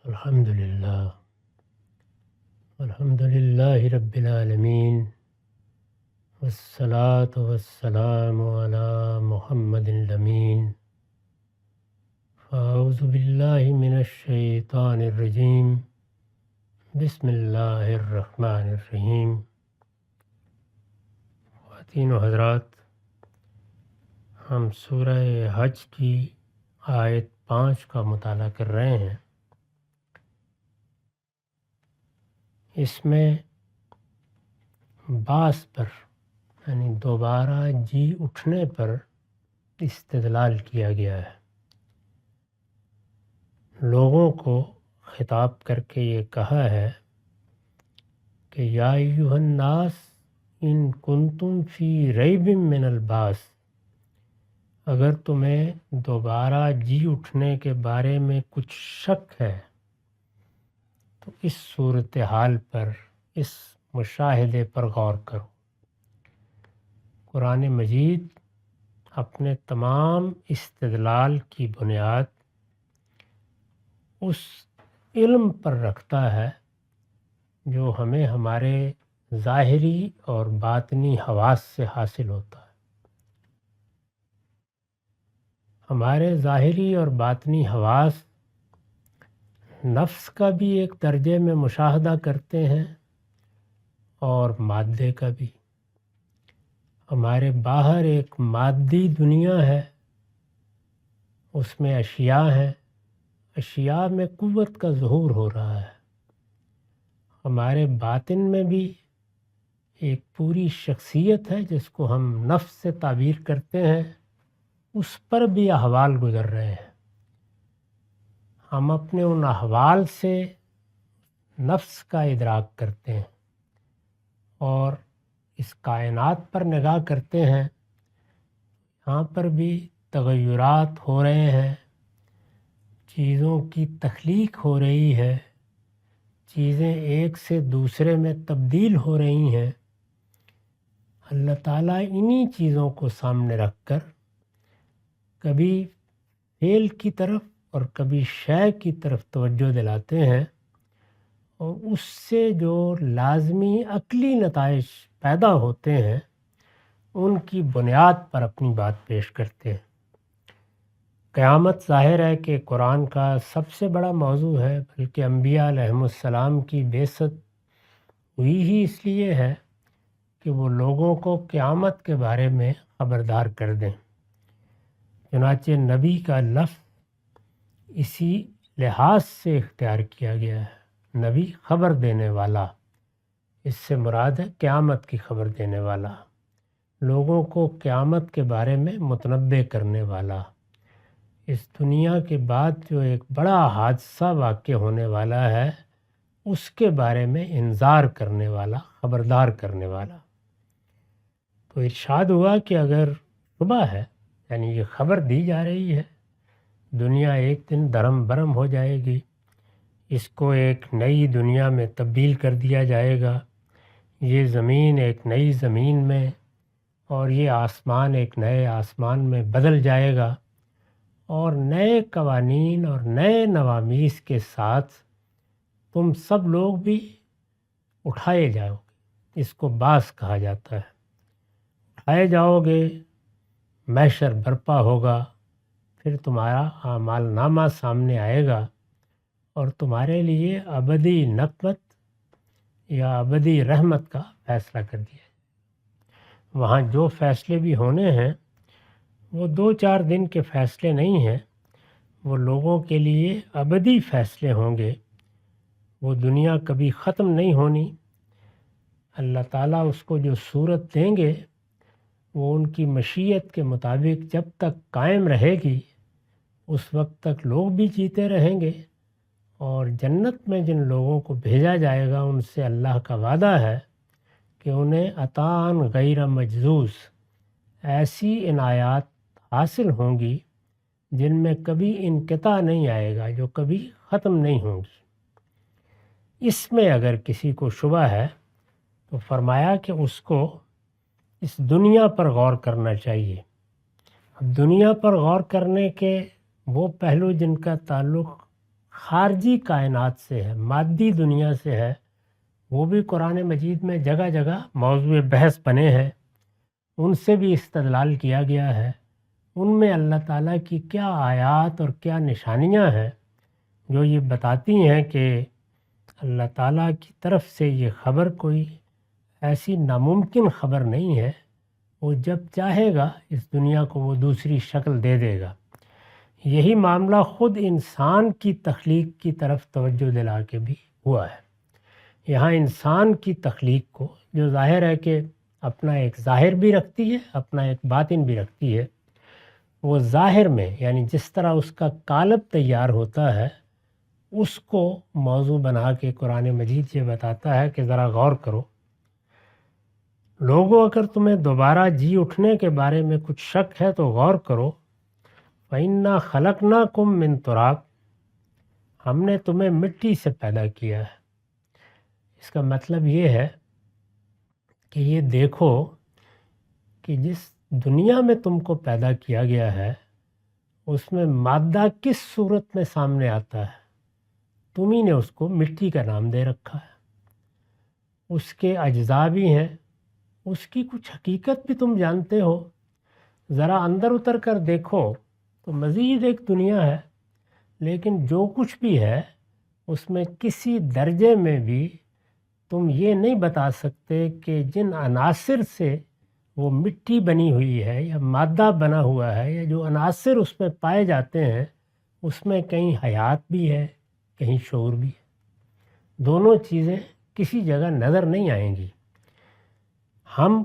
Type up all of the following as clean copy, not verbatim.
الحمد للہ رب العالمین والصلاة والسلام علی محمد الامین فاعوذ باللہ من الشیطان الرجیم بسم اللہ الرحمن الرحیم۔ خواتین و حضرات، ہم سورہ حج کی آیت 5 کا مطالعہ کر رہے ہیں۔ اس میں بعث پر یعنی دوبارہ جی اٹھنے پر استدلال کیا گیا ہے۔ لوگوں کو خطاب کر کے یہ کہا ہے کہ یا ایھا الناس ان کنتم فی ریب من البعث، اگر تمہیں دوبارہ جی اٹھنے کے بارے میں کچھ شک ہے تو اس صورتحال پر، اس مشاہدے پر غور کرو۔ قرآن مجید اپنے تمام استدلال کی بنیاد اس علم پر رکھتا ہے جو ہمیں ہمارے ظاہری اور باطنی حواس سے حاصل ہوتا ہے۔ ہمارے ظاہری اور باطنی حواس نفس کا بھی ایک درجے میں مشاہدہ کرتے ہیں اور مادے کا بھی۔ ہمارے باہر ایک مادی دنیا ہے، اس میں اشیاء ہیں، اشیاء میں قوت کا ظہور ہو رہا ہے۔ ہمارے باطن میں بھی ایک پوری شخصیت ہے جس کو ہم نفس سے تعبیر کرتے ہیں، اس پر بھی احوال گزر رہے ہیں۔ ہم اپنے ان احوال سے نفس کا ادراک کرتے ہیں اور اس کائنات پر نگاہ کرتے ہیں، یہاں پر بھی تغیرات ہو رہے ہیں، چیزوں کی تخلیق ہو رہی ہے، چیزیں ایک سے دوسرے میں تبدیل ہو رہی ہیں۔ اللہ تعالیٰ انہی چیزوں کو سامنے رکھ کر کبھی فعل کی طرف اور کبھی شے کی طرف توجہ دلاتے ہیں، اور اس سے جو لازمی عقلی نتائج پیدا ہوتے ہیں ان کی بنیاد پر اپنی بات پیش کرتے ہیں۔ قیامت ظاہر ہے کہ قرآن کا سب سے بڑا موضوع ہے، بلکہ انبیاء علیہم السلام کی بعثت ہوئی ہی اس لیے ہے کہ وہ لوگوں کو قیامت کے بارے میں خبردار کر دیں۔ چنانچہ نبی کا لفظ اسی لحاظ سے اختیار کیا گیا ہے، نبی خبر دینے والا۔ اس سے مراد ہے قیامت کی خبر دینے والا، لوگوں کو قیامت کے بارے میں متنبع کرنے والا، اس دنیا کے بعد جو ایک بڑا حادثہ واقع ہونے والا ہے اس کے بارے میں انذار کرنے والا، خبردار کرنے والا۔ تو ارشاد ہوا کہ اگر شبہ ہے، یعنی یہ خبر دی جا رہی ہے، دنیا ایک دن درہم برہم ہو جائے گی، اس کو ایک نئی دنیا میں تبدیل کر دیا جائے گا، یہ زمین ایک نئی زمین میں اور یہ آسمان ایک نئے آسمان میں بدل جائے گا، اور نئے قوانین اور نئے نوامیس کے ساتھ تم سب لوگ بھی اٹھائے جاؤ گے۔ اس کو بعث کہا جاتا ہے۔ اٹھائے جاؤ گے، محشر برپا ہوگا، پھر تمہارا اعمال نامہ سامنے آئے گا اور تمہارے لیے ابدی نقمت یا ابدی رحمت کا فیصلہ کر دیا جائے۔ وہاں جو فیصلے بھی ہونے ہیں وہ 2-4 دن کے فیصلے نہیں ہیں، وہ لوگوں کے لیے ابدی فیصلے ہوں گے۔ وہ دنیا کبھی ختم نہیں ہونی۔ اللہ تعالیٰ اس کو جو صورت دیں گے وہ ان کی مشیت کے مطابق جب تک قائم رہے گی اس وقت تک لوگ بھی جیتے رہیں گے، اور جنت میں جن لوگوں کو بھیجا جائے گا ان سے اللہ کا وعدہ ہے کہ انہیں عطاً غیر مجذوذ ایسی عنایات حاصل ہوں گی جن میں کبھی انقطاع نہیں آئے گا، جو کبھی ختم نہیں ہوں گی۔ اس میں اگر کسی کو شبہ ہے تو فرمایا کہ اس کو اس دنیا پر غور کرنا چاہیے۔ اب دنیا پر غور کرنے کے وہ پہلو جن کا تعلق خارجی کائنات سے ہے، مادی دنیا سے ہے، وہ بھی قرآن مجید میں جگہ جگہ موضوع بحث بنے ہیں، ان سے بھی استدلال کیا گیا ہے۔ ان میں اللہ تعالیٰ کی کیا آیات اور کیا نشانیاں ہیں جو یہ بتاتی ہیں کہ اللہ تعالیٰ کی طرف سے یہ خبر کوئی ایسی ناممکن خبر نہیں ہے، وہ جب چاہے گا اس دنیا کو وہ دوسری شکل دے دے گا۔ یہی معاملہ خود انسان کی تخلیق کی طرف توجہ دلا کے بھی ہوا ہے۔ یہاں انسان کی تخلیق کو، جو ظاہر ہے کہ اپنا ایک ظاہر بھی رکھتی ہے، اپنا ایک باطن بھی رکھتی ہے، وہ ظاہر میں یعنی جس طرح اس کا قالب تیار ہوتا ہے اس کو موضوع بنا کے قرآن مجید یہ بتاتا ہے کہ ذرا غور کرو لوگوں، اگر تمہیں دوبارہ جی اٹھنے کے بارے میں کچھ شک ہے تو غور کرو۔ فَإِنَّا خَلَقْنَاكُم مِّن تُرَابٍ، ہم نے تمہیں مٹی سے پیدا کیا ہے۔ اس کا مطلب یہ ہے کہ یہ دیکھو کہ جس دنیا میں تم کو پیدا کیا گیا ہے اس میں مادہ کس صورت میں سامنے آتا ہے، تمہیں نے اس کو مٹی کا نام دے رکھا ہے۔ اس کے اجزاء بھی ہیں، اس کی کچھ حقیقت بھی تم جانتے ہو۔ ذرا اندر اتر کر دیکھو تو مزید ایک دنیا ہے، لیکن جو کچھ بھی ہے اس میں کسی درجے میں بھی تم یہ نہیں بتا سکتے کہ جن عناصر سے وہ مٹی بنی ہوئی ہے یا مادہ بنا ہوا ہے یا جو عناصر اس میں پائے جاتے ہیں اس میں کہیں حیات بھی ہے، کہیں شعور بھی ہے۔ دونوں چیزیں کسی جگہ نظر نہیں آئیں گی۔ ہم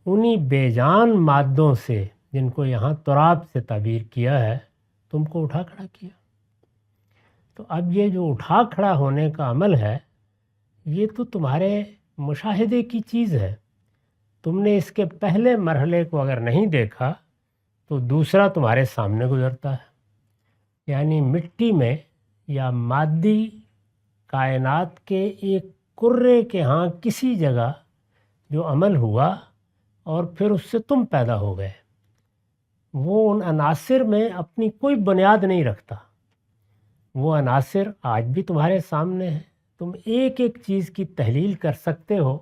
انہی بے جان مادوں سے، جن کو یہاں تراب سے تعبیر کیا ہے، تم کو اٹھا کھڑا کیا۔ تو اب یہ جو اٹھا کھڑا ہونے کا عمل ہے یہ تو تمہارے مشاہدے کی چیز ہے۔ تم نے اس کے پہلے مرحلے کو اگر نہیں دیکھا تو دوسرا تمہارے سامنے گزرتا ہے، یعنی مٹی میں یا مادی کائنات کے ایک کرے کے ہاں کسی جگہ جو عمل ہوا اور پھر اس سے تم پیدا ہو گئے، وہ ان عناصر میں اپنی کوئی بنیاد نہیں رکھتا۔ وہ عناصر آج بھی تمہارے سامنے ہیں، تم ایک ایک چیز کی تحلیل کر سکتے ہو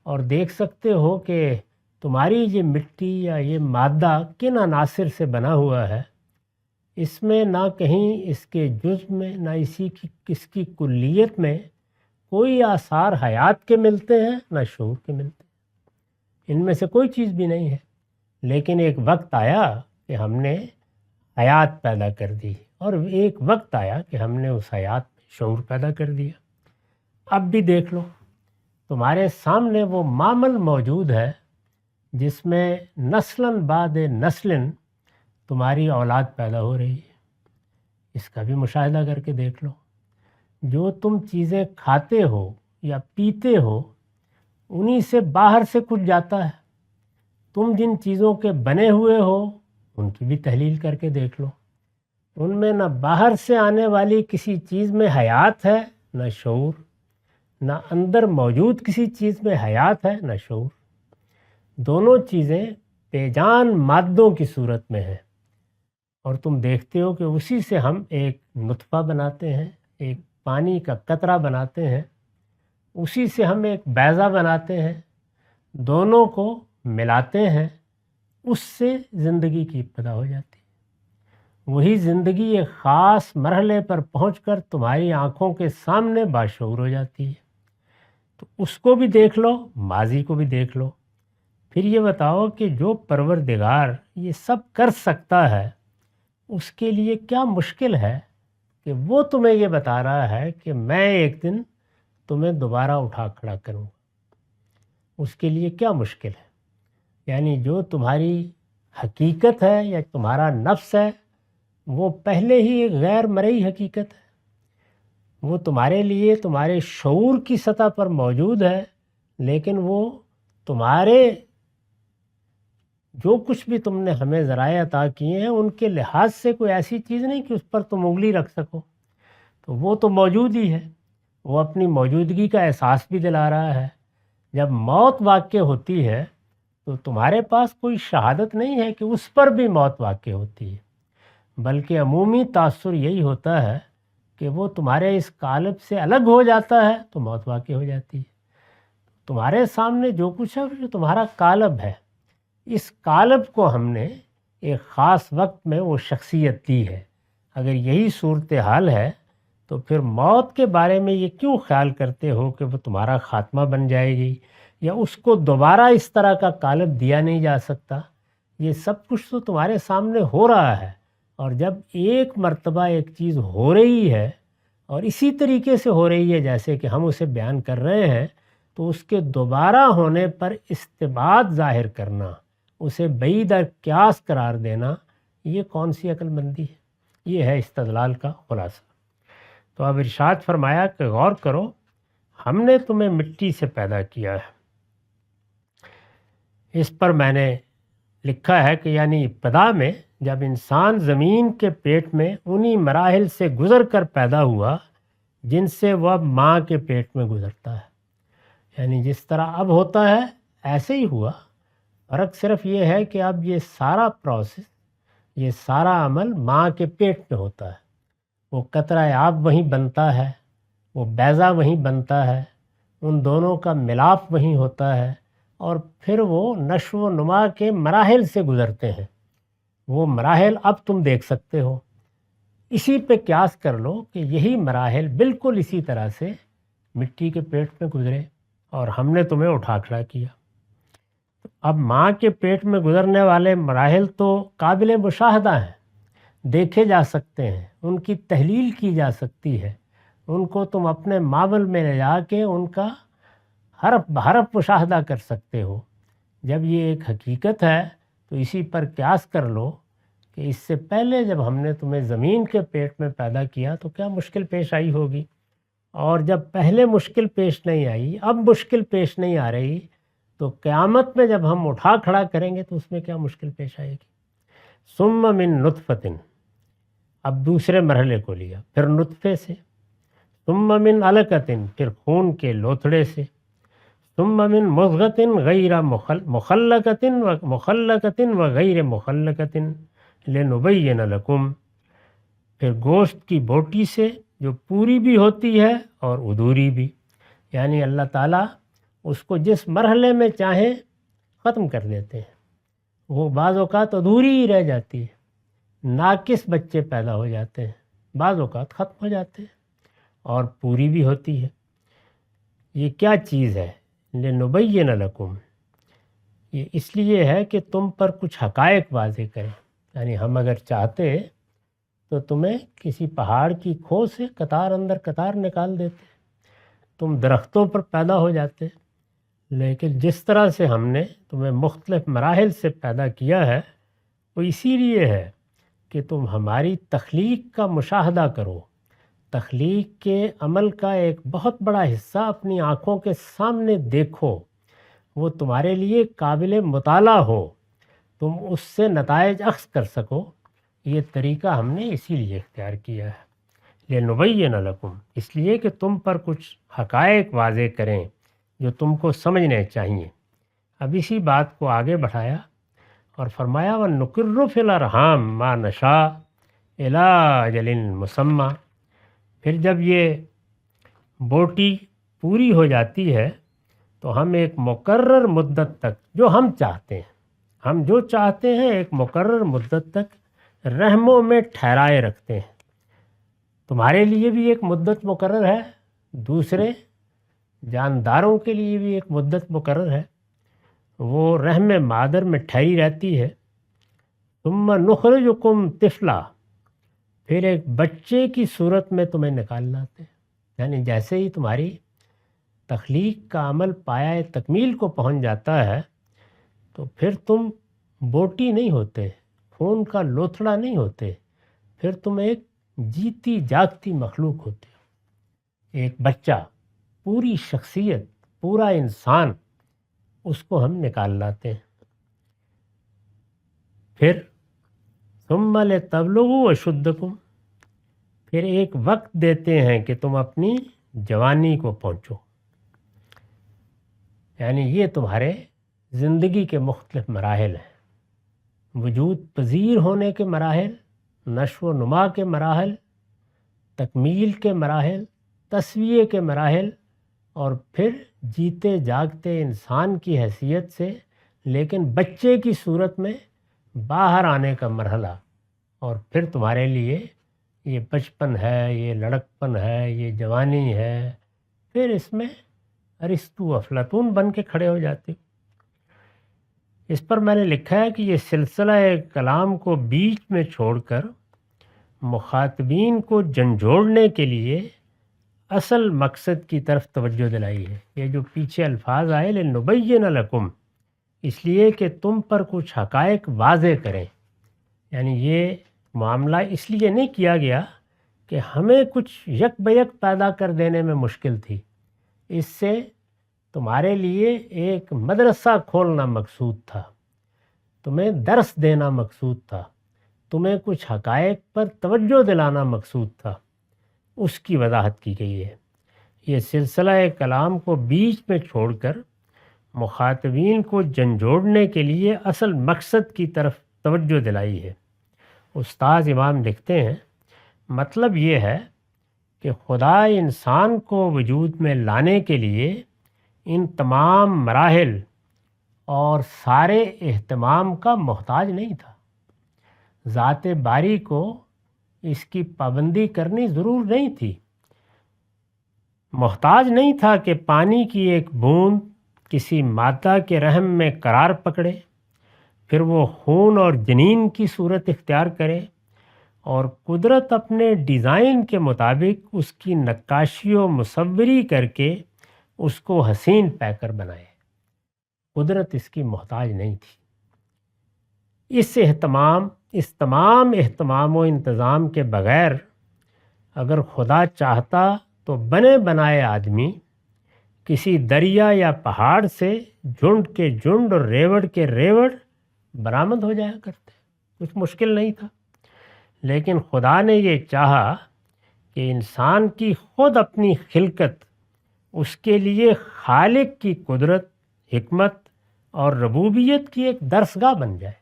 اور دیکھ سکتے ہو کہ تمہاری یہ مٹی یا یہ مادہ کن عناصر سے بنا ہوا ہے۔ اس میں نہ کہیں اس کے جزء میں نہ اس کی کلیت میں کوئی آثار حیات کے ملتے ہیں نہ شعور کے ملتے ہیں، ان میں سے کوئی چیز بھی نہیں ہے۔ لیکن ایک وقت آیا کہ ہم نے حیات پیدا کر دی اور ایک وقت آیا کہ ہم نے اس حیات میں شعور پیدا کر دیا۔ اب بھی دیکھ لو تمہارے سامنے وہ معمل موجود ہے جس میں نسلاً بعد نسلاً تمہاری اولاد پیدا ہو رہی ہے۔ اس کا بھی مشاہدہ کر کے دیکھ لو۔ جو تم چیزیں کھاتے ہو یا پیتے ہو انہی سے باہر سے کچھ جاتا ہے۔ تم جن چیزوں کے بنے ہوئے ہو ان کی بھی تحلیل کر کے دیکھ لو، ان میں نہ باہر سے آنے والی کسی چیز میں حیات ہے نہ شعور، نہ اندر موجود کسی چیز میں حیات ہے نہ شعور۔ دونوں چیزیں بے جان مادوں کی صورت میں ہیں، اور تم دیکھتے ہو کہ اسی سے ہم ایک نطفہ بناتے ہیں، ایک پانی کا قطرہ بناتے ہیں، اسی سے ہم ایک بیضہ بناتے ہیں، دونوں کو ملاتے ہیں، اس سے زندگی کی ابتدا ہو جاتی ہے۔ وہی زندگی ایک خاص مرحلے پر پہنچ کر تمہاری آنکھوں کے سامنے باشعور ہو جاتی ہے۔ تو اس کو بھی دیکھ لو، ماضی کو بھی دیکھ لو، پھر یہ بتاؤ کہ جو پروردگار یہ سب کر سکتا ہے اس کے لیے کیا مشکل ہے کہ وہ تمہیں یہ بتا رہا ہے کہ میں ایک دن تمہیں دوبارہ اٹھا کھڑا کروں گا۔ اس کے لیے کیا مشکل ہے؟ یعنی جو تمہاری حقیقت ہے یا تمہارا نفس ہے وہ پہلے ہی ایک غیر مرئی حقیقت ہے، وہ تمہارے لیے تمہارے شعور کی سطح پر موجود ہے، لیکن وہ تمہارے جو کچھ بھی تم نے ہمیں ذرائع عطا کیے ہیں ان کے لحاظ سے کوئی ایسی چیز نہیں کہ اس پر تم انگلی رکھ سکو۔ تو وہ تو موجود ہی ہے، وہ اپنی موجودگی کا احساس بھی دلا رہا ہے۔ جب موت واقع ہوتی ہے تو تمہارے پاس کوئی شہادت نہیں ہے کہ اس پر بھی موت واقع ہوتی ہے، بلکہ عمومی تاثر یہی ہوتا ہے کہ وہ تمہارے اس قالب سے الگ ہو جاتا ہے تو موت واقع ہو جاتی ہے۔ تمہارے سامنے جو کچھ ہے جو تمہارا قالب ہے، اس قالب کو ہم نے ایک خاص وقت میں وہ شخصیت دی ہے۔ اگر یہی صورتحال ہے تو پھر موت کے بارے میں یہ کیوں خیال کرتے ہو کہ وہ تمہارا خاتمہ بن جائے گی یا اس کو دوبارہ اس طرح کا قالب دیا نہیں جا سکتا؟ یہ سب کچھ تو تمہارے سامنے ہو رہا ہے، اور جب ایک مرتبہ ایک چیز ہو رہی ہے اور اسی طریقے سے ہو رہی ہے جیسے کہ ہم اسے بیان کر رہے ہیں، تو اس کے دوبارہ ہونے پر استبعاد ظاہر کرنا، اسے بعید قیاس قرار دینا، یہ کون سی عقل مندی ہے؟ یہ ہے استدلال کا خلاصہ۔ تو اب ارشاد فرمایا کہ غور کرو، ہم نے تمہیں مٹی سے پیدا کیا ہے۔ اس پر میں نے لکھا ہے کہ یعنی ابتدا میں جب انسان زمین کے پیٹ میں انہی مراحل سے گزر کر پیدا ہوا جن سے وہ اب ماں کے پیٹ میں گزرتا ہے، یعنی جس طرح اب ہوتا ہے ایسے ہی ہوا۔ فرق صرف یہ ہے کہ اب یہ سارا پروسیس، یہ سارا عمل ماں کے پیٹ میں ہوتا ہے۔ وہ قطرہ آب وہیں بنتا ہے، وہ بیضہ وہیں بنتا ہے، ان دونوں کا ملاپ وہیں ہوتا ہے، اور پھر وہ نشو و نما کے مراحل سے گزرتے ہیں۔ وہ مراحل اب تم دیکھ سکتے ہو، اسی پہ قیاس کر لو کہ یہی مراحل بالکل اسی طرح سے مٹی کے پیٹ میں گزرے اور ہم نے تمہیں اٹھا کھڑا کیا۔ اب ماں کے پیٹ میں گزرنے والے مراحل تو قابل مشاہدہ ہیں، دیکھے جا سکتے ہیں، ان کی تحلیل کی جا سکتی ہے، ان کو تم اپنے ماول میں لے جا کے ان کا حرف بحرف مشاہدہ کر سکتے ہو۔ جب یہ ایک حقیقت ہے تو اسی پر قیاس کر لو کہ اس سے پہلے جب ہم نے تمہیں زمین کے پیٹ میں پیدا کیا تو کیا مشکل پیش آئی ہوگی، اور جب پہلے مشکل پیش نہیں آئی، اب مشکل پیش نہیں آ رہی، تو قیامت میں جب ہم اٹھا کھڑا کریں گے تو اس میں کیا مشکل پیش آئے گی۔ ثم من نطفۃ، اب دوسرے مرحلے کو لیا، پھر نطفے سے، ثم من علقۃ، پھر خون کے لوتھڑے سے، ثم من مضغۃ غیر مخلقۃ و غیر مخلقۃ لنبین لکم، پھر گوشت کی بوٹی سے جو پوری بھی ہوتی ہے اور ادھوری بھی، یعنی اللہ تعالیٰ اس کو جس مرحلے میں چاہیں ختم کر دیتے ہیں، وہ بعض اوقات ادھوری ہی رہ جاتی ہے، ناقص بچے پیدا ہو جاتے ہیں، بعض اوقات ختم ہو جاتے ہیں، اور پوری بھی ہوتی ہے۔ یہ کیا چیز ہے؟ لنبین لکم، یہ اس لیے ہے کہ تم پر کچھ حقائق واضح کریں، یعنی ہم اگر چاہتے تو تمہیں کسی پہاڑ کی کھو سے قطار اندر قطار نکال دیتے، تم درختوں پر پیدا ہو جاتے، لیکن جس طرح سے ہم نے تمہیں مختلف مراحل سے پیدا کیا ہے وہ اسی لیے ہے کہ تم ہماری تخلیق کا مشاہدہ کرو، تخلیق کے عمل کا ایک بہت بڑا حصہ اپنی آنکھوں کے سامنے دیکھو، وہ تمہارے لیے قابل مطالعہ ہو، تم اس سے نتائج اخذ کر سکو۔ یہ طریقہ ہم نے اسی لیے اختیار کیا ہے، لنبین لکم، اس لیے کہ تم پر کچھ حقائق واضح کریں جو تم کو سمجھنے چاہیے۔ اب اسی بات کو آگے بڑھایا اور فرمایا وَنُقِرُّ فِي الْأَرْحَامِ مَا نَشَاءُ إِلَىٰ أَجَلٍ مُّسَمًّى، پھر جب یہ بوٹی پوری ہو جاتی ہے تو ہم ایک مقرر مدت تک جو ہم چاہتے ہیں، ہم جو چاہتے ہیں ایک مقرر مدت تک رحموں میں ٹھہرائے رکھتے ہیں۔ تمہارے لیے بھی ایک مدت مقرر ہے، دوسرے جانداروں کے لیے بھی ایک مدت مقرر ہے، وہ رحم مادر میں ٹھہری رہتی ہے۔ ثم نخرجکم طفلا، پھر ایک بچے کی صورت میں تمہیں نکال لاتے ہیں، یعنی جیسے ہی تمہاری تخلیق کا عمل پایہ تکمیل کو پہنچ جاتا ہے تو پھر تم بوٹی نہیں ہوتے، خون کا لوتھڑا نہیں ہوتے، پھر تم ایک جیتی جاگتی مخلوق ہوتے ہو، ایک بچہ، پوری شخصیت، پورا انسان، اس کو ہم نکال لاتے ہیں۔ پھر ثم لتبلغوا اشدکم، پھر ایک وقت دیتے ہیں کہ تم اپنی جوانی کو پہنچو، یعنی یہ تمہارے زندگی کے مختلف مراحل ہیں، وجود پذیر ہونے کے مراحل، نشو و نما کے مراحل، تکمیل کے مراحل، تسویے کے مراحل، اور پھر جیتے جاگتے انسان کی حیثیت سے لیکن بچے کی صورت میں باہر آنے کا مرحلہ، اور پھر تمہارے لیے یہ بچپن ہے، یہ لڑکپن ہے، یہ جوانی ہے، پھر اس میں ارسطو افلاطون بن کے کھڑے ہو جاتے ہو۔ اس پر میں نے لکھا ہے کہ یہ سلسلہ کلام کو بیچ میں چھوڑ کر مخاطبین کو جھنجھوڑنے کے لیے اصل مقصد کی طرف توجہ دلائی ہے۔ یہ جو پیچھے الفاظ آئے لِنُبَيِّنَ لَكُمْ، اس لیے کہ تم پر کچھ حقائق واضح کریں، یعنی یہ معاملہ اس لیے نہیں کیا گیا کہ ہمیں کچھ یک بیک پیدا کر دینے میں مشکل تھی، اس سے تمہارے لیے ایک مدرسہ کھولنا مقصود تھا، تمہیں درس دینا مقصود تھا، تمہیں کچھ حقائق پر توجہ دلانا مقصود تھا، اس کی وضاحت کی گئی ہے۔ یہ سلسلہ کلام کو بیچ میں چھوڑ کر مخاطبین کو جھنجھوڑنے کے لیے اصل مقصد کی طرف توجہ دلائی ہے۔ استاذ امام لکھتے ہیں، مطلب یہ ہے کہ خدا انسان کو وجود میں لانے کے لیے ان تمام مراحل اور سارے اہتمام کا محتاج نہیں تھا۔ ذات باری کو اس کی پابندی کرنی ضرور نہیں تھی، محتاج نہیں تھا کہ پانی کی ایک بوند کسی مادہ کے رحم میں قرار پکڑے، پھر وہ خون اور جنین کی صورت اختیار کرے، اور قدرت اپنے ڈیزائن کے مطابق اس کی نقاشی و مصوری کر کے اس کو حسین پیکر بنائے۔ قدرت اس کی محتاج نہیں تھی۔ اس تمام اہتمام و انتظام کے بغیر اگر خدا چاہتا تو بنے بنائے آدمی کسی دریا یا پہاڑ سے جھنڈ کے جھنڈ اور ریوڑ کے ریوڑ برآمد ہو جایا کرتے، کچھ مشکل نہیں تھا۔ لیکن خدا نے یہ چاہا کہ انسان کی خود اپنی خلقت اس کے لیے خالق کی قدرت، حکمت اور ربوبیت کی ایک درسگاہ بن جائے۔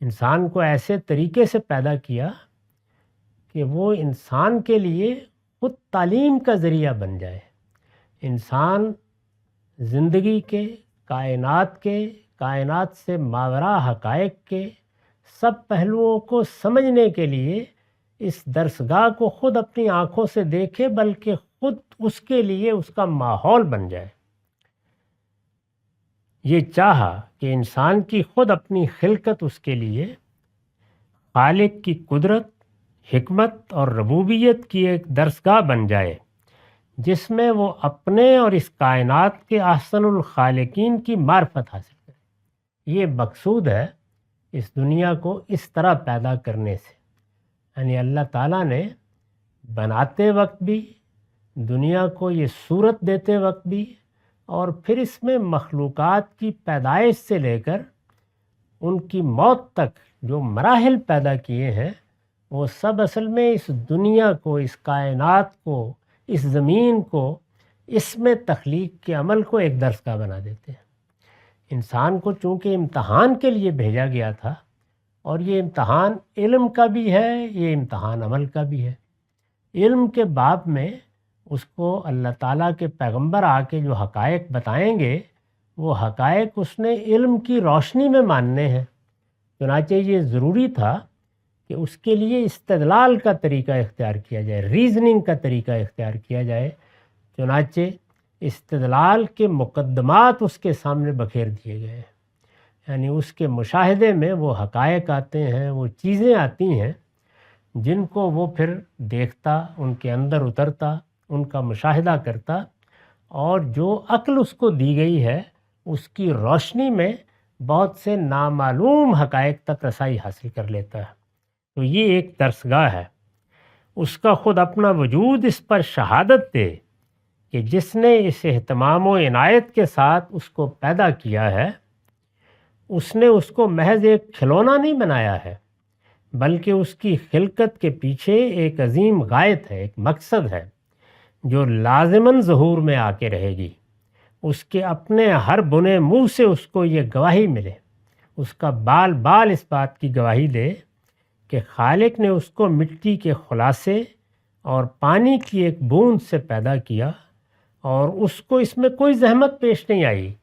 انسان کو ایسے طریقے سے پیدا کیا کہ وہ انسان کے لیے خود تعلیم کا ذریعہ بن جائے۔ انسان زندگی کے، کائنات سے ماوراء حقائق کے سب پہلوؤں کو سمجھنے کے لیے اس درسگاہ کو خود اپنی آنکھوں سے دیکھے، بلکہ خود اس کے لیے اس کا ماحول بن جائے۔ یہ چاہا کہ انسان کی خود اپنی خلقت اس کے لیے خالق کی قدرت، حکمت اور ربوبیت کی ایک درسگاہ بن جائے، جس میں وہ اپنے اور اس کائنات کے احسن الخالقین کی معرفت حاصل کرے۔ یہ مقصود ہے اس دنیا کو اس طرح پیدا کرنے سے، یعنی اللہ تعالیٰ نے بناتے وقت بھی، دنیا کو یہ صورت دیتے وقت بھی، اور پھر اس میں مخلوقات کی پیدائش سے لے کر ان کی موت تک جو مراحل پیدا کیے ہیں، وہ سب اصل میں اس دنیا کو، اس کائنات کو، اس زمین کو، اس میں تخلیق کے عمل کو ایک درسگاہ بنا دیتے ہیں۔ انسان کو چونکہ امتحان کے لیے بھیجا گیا تھا، اور یہ امتحان علم کا بھی ہے، یہ امتحان عمل کا بھی ہے۔ علم کے باب میں اس کو اللہ تعالیٰ کے پیغمبر آ کے جو حقائق بتائیں گے، وہ حقائق اس نے علم کی روشنی میں ماننے ہیں۔ چنانچہ یہ ضروری تھا کہ اس کے لیے استدلال کا طریقہ اختیار کیا جائے، ریزننگ کا طریقہ اختیار کیا جائے۔ چنانچہ استدلال کے مقدمات اس کے سامنے بکھیر دیے گئے، یعنی اس کے مشاہدے میں وہ حقائق آتے ہیں، وہ چیزیں آتی ہیں جن کو وہ پھر دیکھتا، ان کے اندر اترتا، ان کا مشاہدہ کرتا، اور جو عقل اس کو دی گئی ہے اس کی روشنی میں بہت سے نامعلوم حقائق تک رسائی حاصل کر لیتا ہے۔ تو یہ ایک درسگاہ ہے۔ اس کا خود اپنا وجود اس پر شہادت دے کہ جس نے اس اہتمام و عنایت کے ساتھ اس کو پیدا کیا ہے، اس نے اس کو محض ایک کھلونا نہیں بنایا ہے، بلکہ اس کی خلقت کے پیچھے ایک عظیم غایت ہے، ایک مقصد ہے جو لازماً ظہور میں آ کے رہے گی۔ اس کے اپنے ہر بنے منہ سے اس کو یہ گواہی ملے، اس کا بال بال اس بات کی گواہی دے کہ خالق نے اس کو مٹی کے خلاصے اور پانی کی ایک بوند سے پیدا کیا اور اس کو اس میں کوئی زحمت پیش نہیں آئی،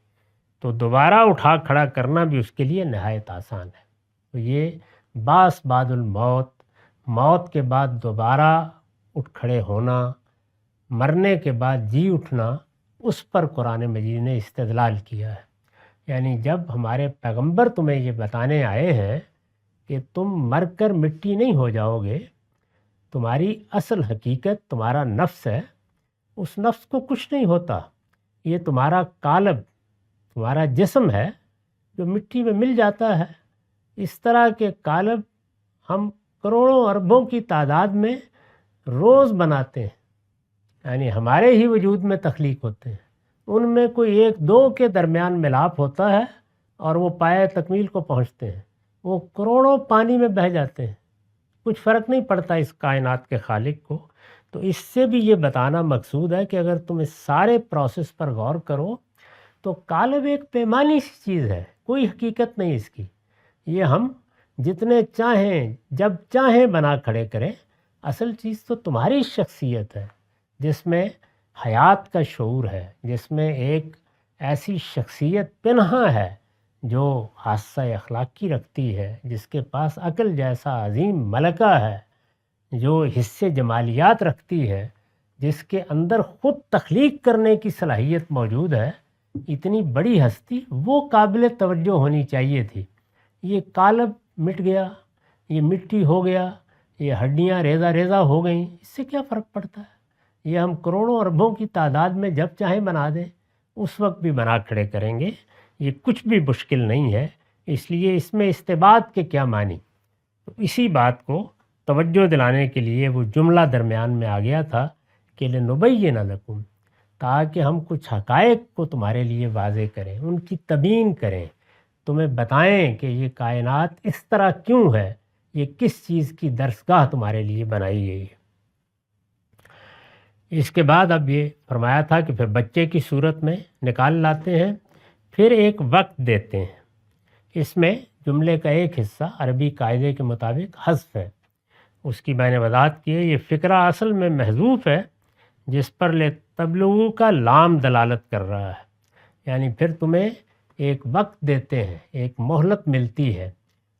تو دوبارہ اٹھا کھڑا کرنا بھی اس کے لیے نہایت آسان ہے۔ تو یہ باس بعد الموت، موت کے بعد دوبارہ اٹھ کھڑے ہونا، مرنے کے بعد جی اٹھنا، اس پر قرآن مجید نے استدلال کیا ہے۔ یعنی جب ہمارے پیغمبر تمہیں یہ بتانے آئے ہیں کہ تم مر کر مٹی نہیں ہو جاؤ گے، تمہاری اصل حقیقت تمہارا نفس ہے، اس نفس کو کچھ نہیں ہوتا، یہ تمہارا قالب، تمہارا جسم ہے جو مٹی میں مل جاتا ہے۔ اس طرح کے قالب ہم کروڑوں اربوں کی تعداد میں روز بناتے ہیں، یعنی ہمارے ہی وجود میں تخلیق ہوتے ہیں، ان میں کوئی ایک دو کے درمیان ملاپ ہوتا ہے اور وہ پائے تکمیل کو پہنچتے ہیں، وہ کروڑوں پانی میں بہہ جاتے ہیں، کچھ فرق نہیں پڑتا اس کائنات کے خالق کو۔ تو اس سے بھی یہ بتانا مقصود ہے کہ اگر تم اس سارے پروسیس پر غور کرو تو قالب ایک پیمانی سی چیز ہے، کوئی حقیقت نہیں اس کی، یہ ہم جتنے چاہیں جب چاہیں بنا کھڑے کریں، اصل چیز تو تمہاری شخصیت ہے جس میں حیات کا شعور ہے، جس میں ایک ایسی شخصیت پنہاں ہے جو حادثہ اخلاقی رکھتی ہے، جس کے پاس عقل جیسا عظیم ملکہ ہے، جو حصے جمالیات رکھتی ہے، جس کے اندر خود تخلیق کرنے کی صلاحیت موجود ہے۔ اتنی بڑی ہستی وہ قابل توجہ ہونی چاہیے تھی۔ یہ قالب مٹ گیا، یہ مٹی ہو گیا، یہ ہڈیاں ریزہ ریزہ ہو گئیں، اس سے کیا فرق پڑتا ہے؟ یہ ہم کروڑوں اربوں کی تعداد میں جب چاہیں بنا دیں، اس وقت بھی بنا کھڑے کریں گے، یہ کچھ بھی مشکل نہیں ہے۔ اس لیے اس میں استباد کے کیا معنی؟ تو اسی بات کو توجہ دلانے کے لیے وہ جملہ درمیان میں آ گیا تھا کہ لِنُبَيِّنَ لَكُمْ، تاکہ ہم کچھ حقائق کو تمہارے لیے واضح کریں، ان کی تبیین کریں، تمہیں بتائیں کہ یہ کائنات اس طرح کیوں ہے، یہ کس چیز کی درسگاہ تمہارے لیے بنائی گئی ہے۔ اس کے بعد اب یہ فرمایا تھا کہ پھر بچے کی صورت میں نکال لاتے ہیں، پھر ایک وقت دیتے ہیں۔ اس میں جملے کا ایک حصہ عربی قاعدے کے مطابق حذف ہے، اس کی میں نے وضاحت کی ہے۔ یہ فقرہ اصل میں محذوف ہے، جس پر لِتَبْلُغُوا کا لام دلالت کر رہا ہے، یعنی پھر تمہیں ایک وقت دیتے ہیں، ایک مہلت ملتی ہے،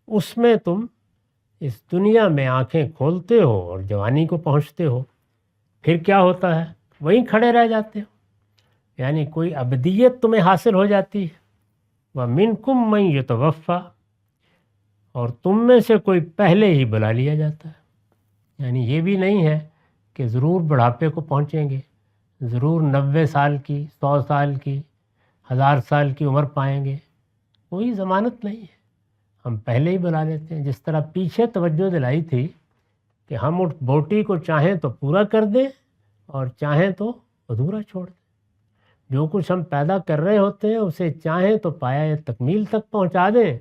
اس میں تم اس دنیا میں آنکھیں کھولتے ہو اور جوانی کو پہنچتے ہو، پھر کیا ہوتا ہے؟ وہیں کھڑے رہ جاتے ہو، یعنی کوئی ابدیت تمہیں حاصل ہو جاتی ہے۔ وَمِنْكُمْ مَنْ يُتَوَفَّى، اور تم میں سے کوئی پہلے ہی بلا لیا جاتا ہے، یعنی یہ بھی نہیں ہے کہ ضرور بڑھاپے کو پہنچیں گے، ضرور 90 سال کی، 100 سال کی، 1000 سال کی عمر پائیں گے، کوئی ضمانت نہیں ہے، ہم پہلے ہی بلا لیتے ہیں۔ جس طرح پیچھے توجہ دلائی تھی کہ ہم اس بوٹی کو چاہیں تو پورا کر دیں اور چاہیں تو ادھورا چھوڑ دیں، جو کچھ ہم پیدا کر رہے ہوتے ہیں اسے چاہیں تو پایہ تکمیل تک پہنچا دیں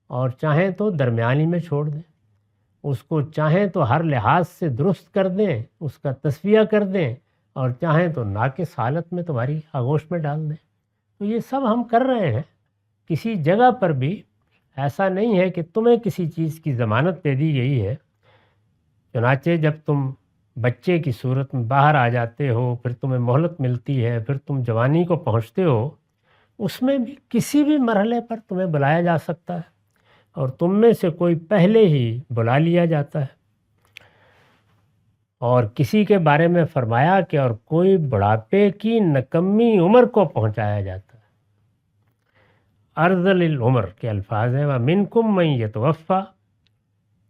اور چاہیں تو درمیانی میں چھوڑ دیں، اس کو چاہیں تو ہر لحاظ سے درست کر دیں، اس کا تصفیہ کر دیں، اور چاہیں تو ناقص حالت میں تمہاری آغوش میں ڈال دیں۔ تو یہ سب ہم کر رہے ہیں، کسی جگہ پر بھی ایسا نہیں ہے کہ تمہیں کسی چیز کی ضمانت دے دی گئی ہے۔ چنانچہ جب تم بچے کی صورت میں باہر آ جاتے ہو، پھر تمہیں مہلت ملتی ہے، پھر تم جوانی کو پہنچتے ہو، اس میں بھی کسی بھی مرحلے پر تمہیں بلایا جا سکتا ہے، اور تم میں سے کوئی پہلے ہی بلا لیا جاتا ہے۔ اور کسی کے بارے میں فرمایا کہ اور کوئی بڑھاپے کی نکمی عمر کو پہنچایا جاتا ہے۔ ارذل العمر کے الفاظ ہیں، وَمِنْكُمْ مَنْ يَتَوَفَّى،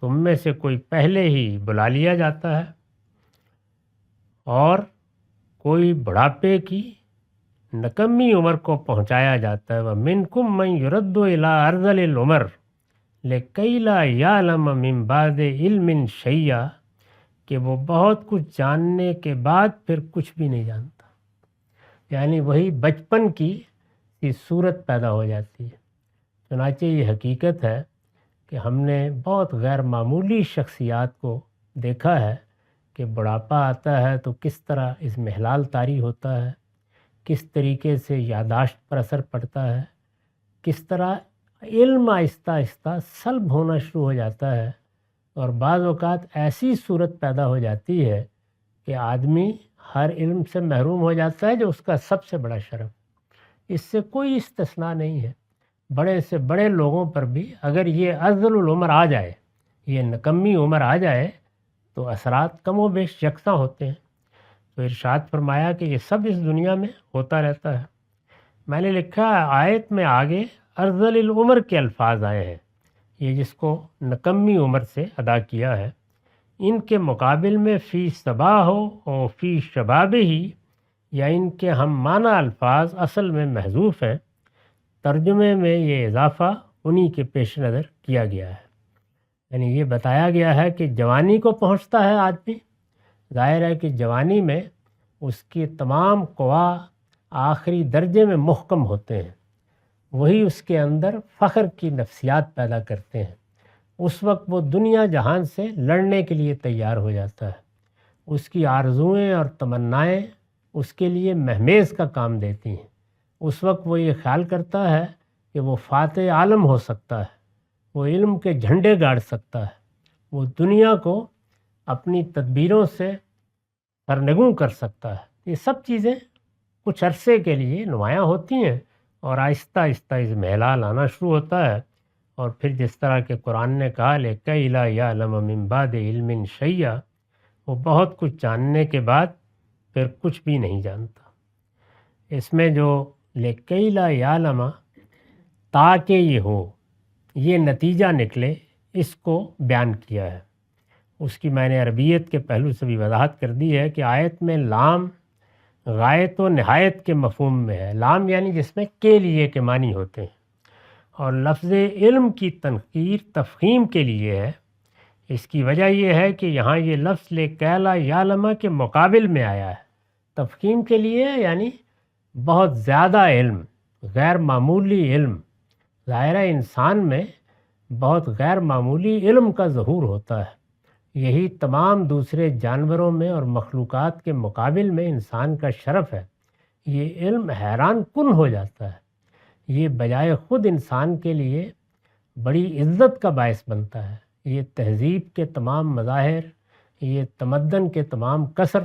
تم میں سے کوئی پہلے ہی بلا لیا جاتا ہے، اور کوئی بڑھاپے کی نکمی عمر کو پہنچایا جاتا ہے۔ وَمِنْكُمْ مَنْ يُرَدُّ إِلَىٰ أَرْذَلِ الْعُمَرِ لِكَيْ لَا يَعْلَمَ مِنْ بَعْدِ عِلْمٍ شَيْئًا، کہ وہ بہت کچھ جاننے کے بعد پھر کچھ بھی نہیں جانتا، یعنی وہی بچپن کی صورت پیدا ہو جاتی ہے۔ چنانچہ یہ حقیقت ہے کہ ہم نے بہت غیر معمولی شخصیات کو دیکھا ہے کہ بڑھاپا آتا ہے تو کس طرح اس میں ہلال طاری ہوتا ہے، کس طریقے سے یادداشت پر اثر پڑتا ہے، کس طرح علم آہستہ آہستہ سلب ہونا شروع ہو جاتا ہے، اور بعض اوقات ایسی صورت پیدا ہو جاتی ہے کہ آدمی ہر علم سے محروم ہو جاتا ہے جو اس کا سب سے بڑا شرف، اس سے کوئی استثناء نہیں ہے۔ بڑے سے بڑے لوگوں پر بھی اگر یہ ارذل العمر آ جائے، یہ نکمی عمر آ جائے، تو اثرات کم و بیش یکساں ہوتے ہیں۔ تو ارشاد فرمایا کہ یہ سب اس دنیا میں ہوتا رہتا ہے۔ میں نے لکھا آیت میں آگے ارذل العمر کے الفاظ آئے ہیں، یہ جس کو نکمی عمر سے ادا کیا ہے، ان کے مقابل میں فی صباح ہو اور فی شباب ہی، یا ان کے ہم معنی الفاظ اصل میں محذوف ہیں، ترجمے میں یہ اضافہ انہی کے پیش نظر کیا گیا ہے۔ یعنی یہ بتایا گیا ہے کہ جوانی کو پہنچتا ہے آدمی، ظاہر ہے کہ جوانی میں اس کی تمام قوا آخری درجے میں محکم ہوتے ہیں، وہی اس کے اندر فخر کی نفسیات پیدا کرتے ہیں۔ اس وقت وہ دنیا جہان سے لڑنے کے لیے تیار ہو جاتا ہے، اس کی آرزوئیں اور تمنائیں اس کے لیے مہمیز کا کام دیتی ہیں۔ اس وقت وہ یہ خیال کرتا ہے کہ وہ فاتح عالم ہو سکتا ہے، وہ علم کے جھنڈے گاڑ سکتا ہے، وہ دنیا کو اپنی تدبیروں سے سرنگوں کر سکتا ہے۔ یہ سب چیزیں کچھ عرصے کے لیے نمایاں ہوتی ہیں اور آہستہ آہستہ اس محلال آنا شروع ہوتا ہے، اور پھر جس طرح کہ قرآن نے کہا لِكَيْ لَا يَعْلَمَ مِن بَعْدِ عِلْمٍ شَيْئًا، وہ بہت کچھ جاننے کے بعد پھر کچھ بھی نہیں جانتا۔ اس میں جو لِكَيْ لَا يَعْلَمَ، تاکہ یہ ہو، یہ نتیجہ نکلے، اس کو بیان کیا ہے۔ اس کی میں نے عربیت کے پہلو سے بھی وضاحت کر دی ہے کہ آیت میں لام غایت و نہایت کے مفہوم میں ہے۔ لام یعنی جس میں کے لیے کے معنی ہوتے ہیں، اور لفظ علم کی تنقیر تفخیم کے لیے ہے۔ اس کی وجہ یہ ہے کہ یہاں یہ لفظ لِكَيْ لَا يَعْلَمَ کے مقابل میں آیا ہے، تفخیم کے لیے، یعنی بہت زیادہ علم، غیر معمولی علم۔ ظاہرہ انسان میں بہت غیر معمولی علم کا ظہور ہوتا ہے، یہی تمام دوسرے جانوروں میں اور مخلوقات کے مقابل میں انسان کا شرف ہے۔ یہ علم حیران کن ہو جاتا ہے، یہ بجائے خود انسان کے لیے بڑی عزت کا باعث بنتا ہے۔ یہ تہذیب کے تمام مظاہر، یہ تمدن کے تمام کسر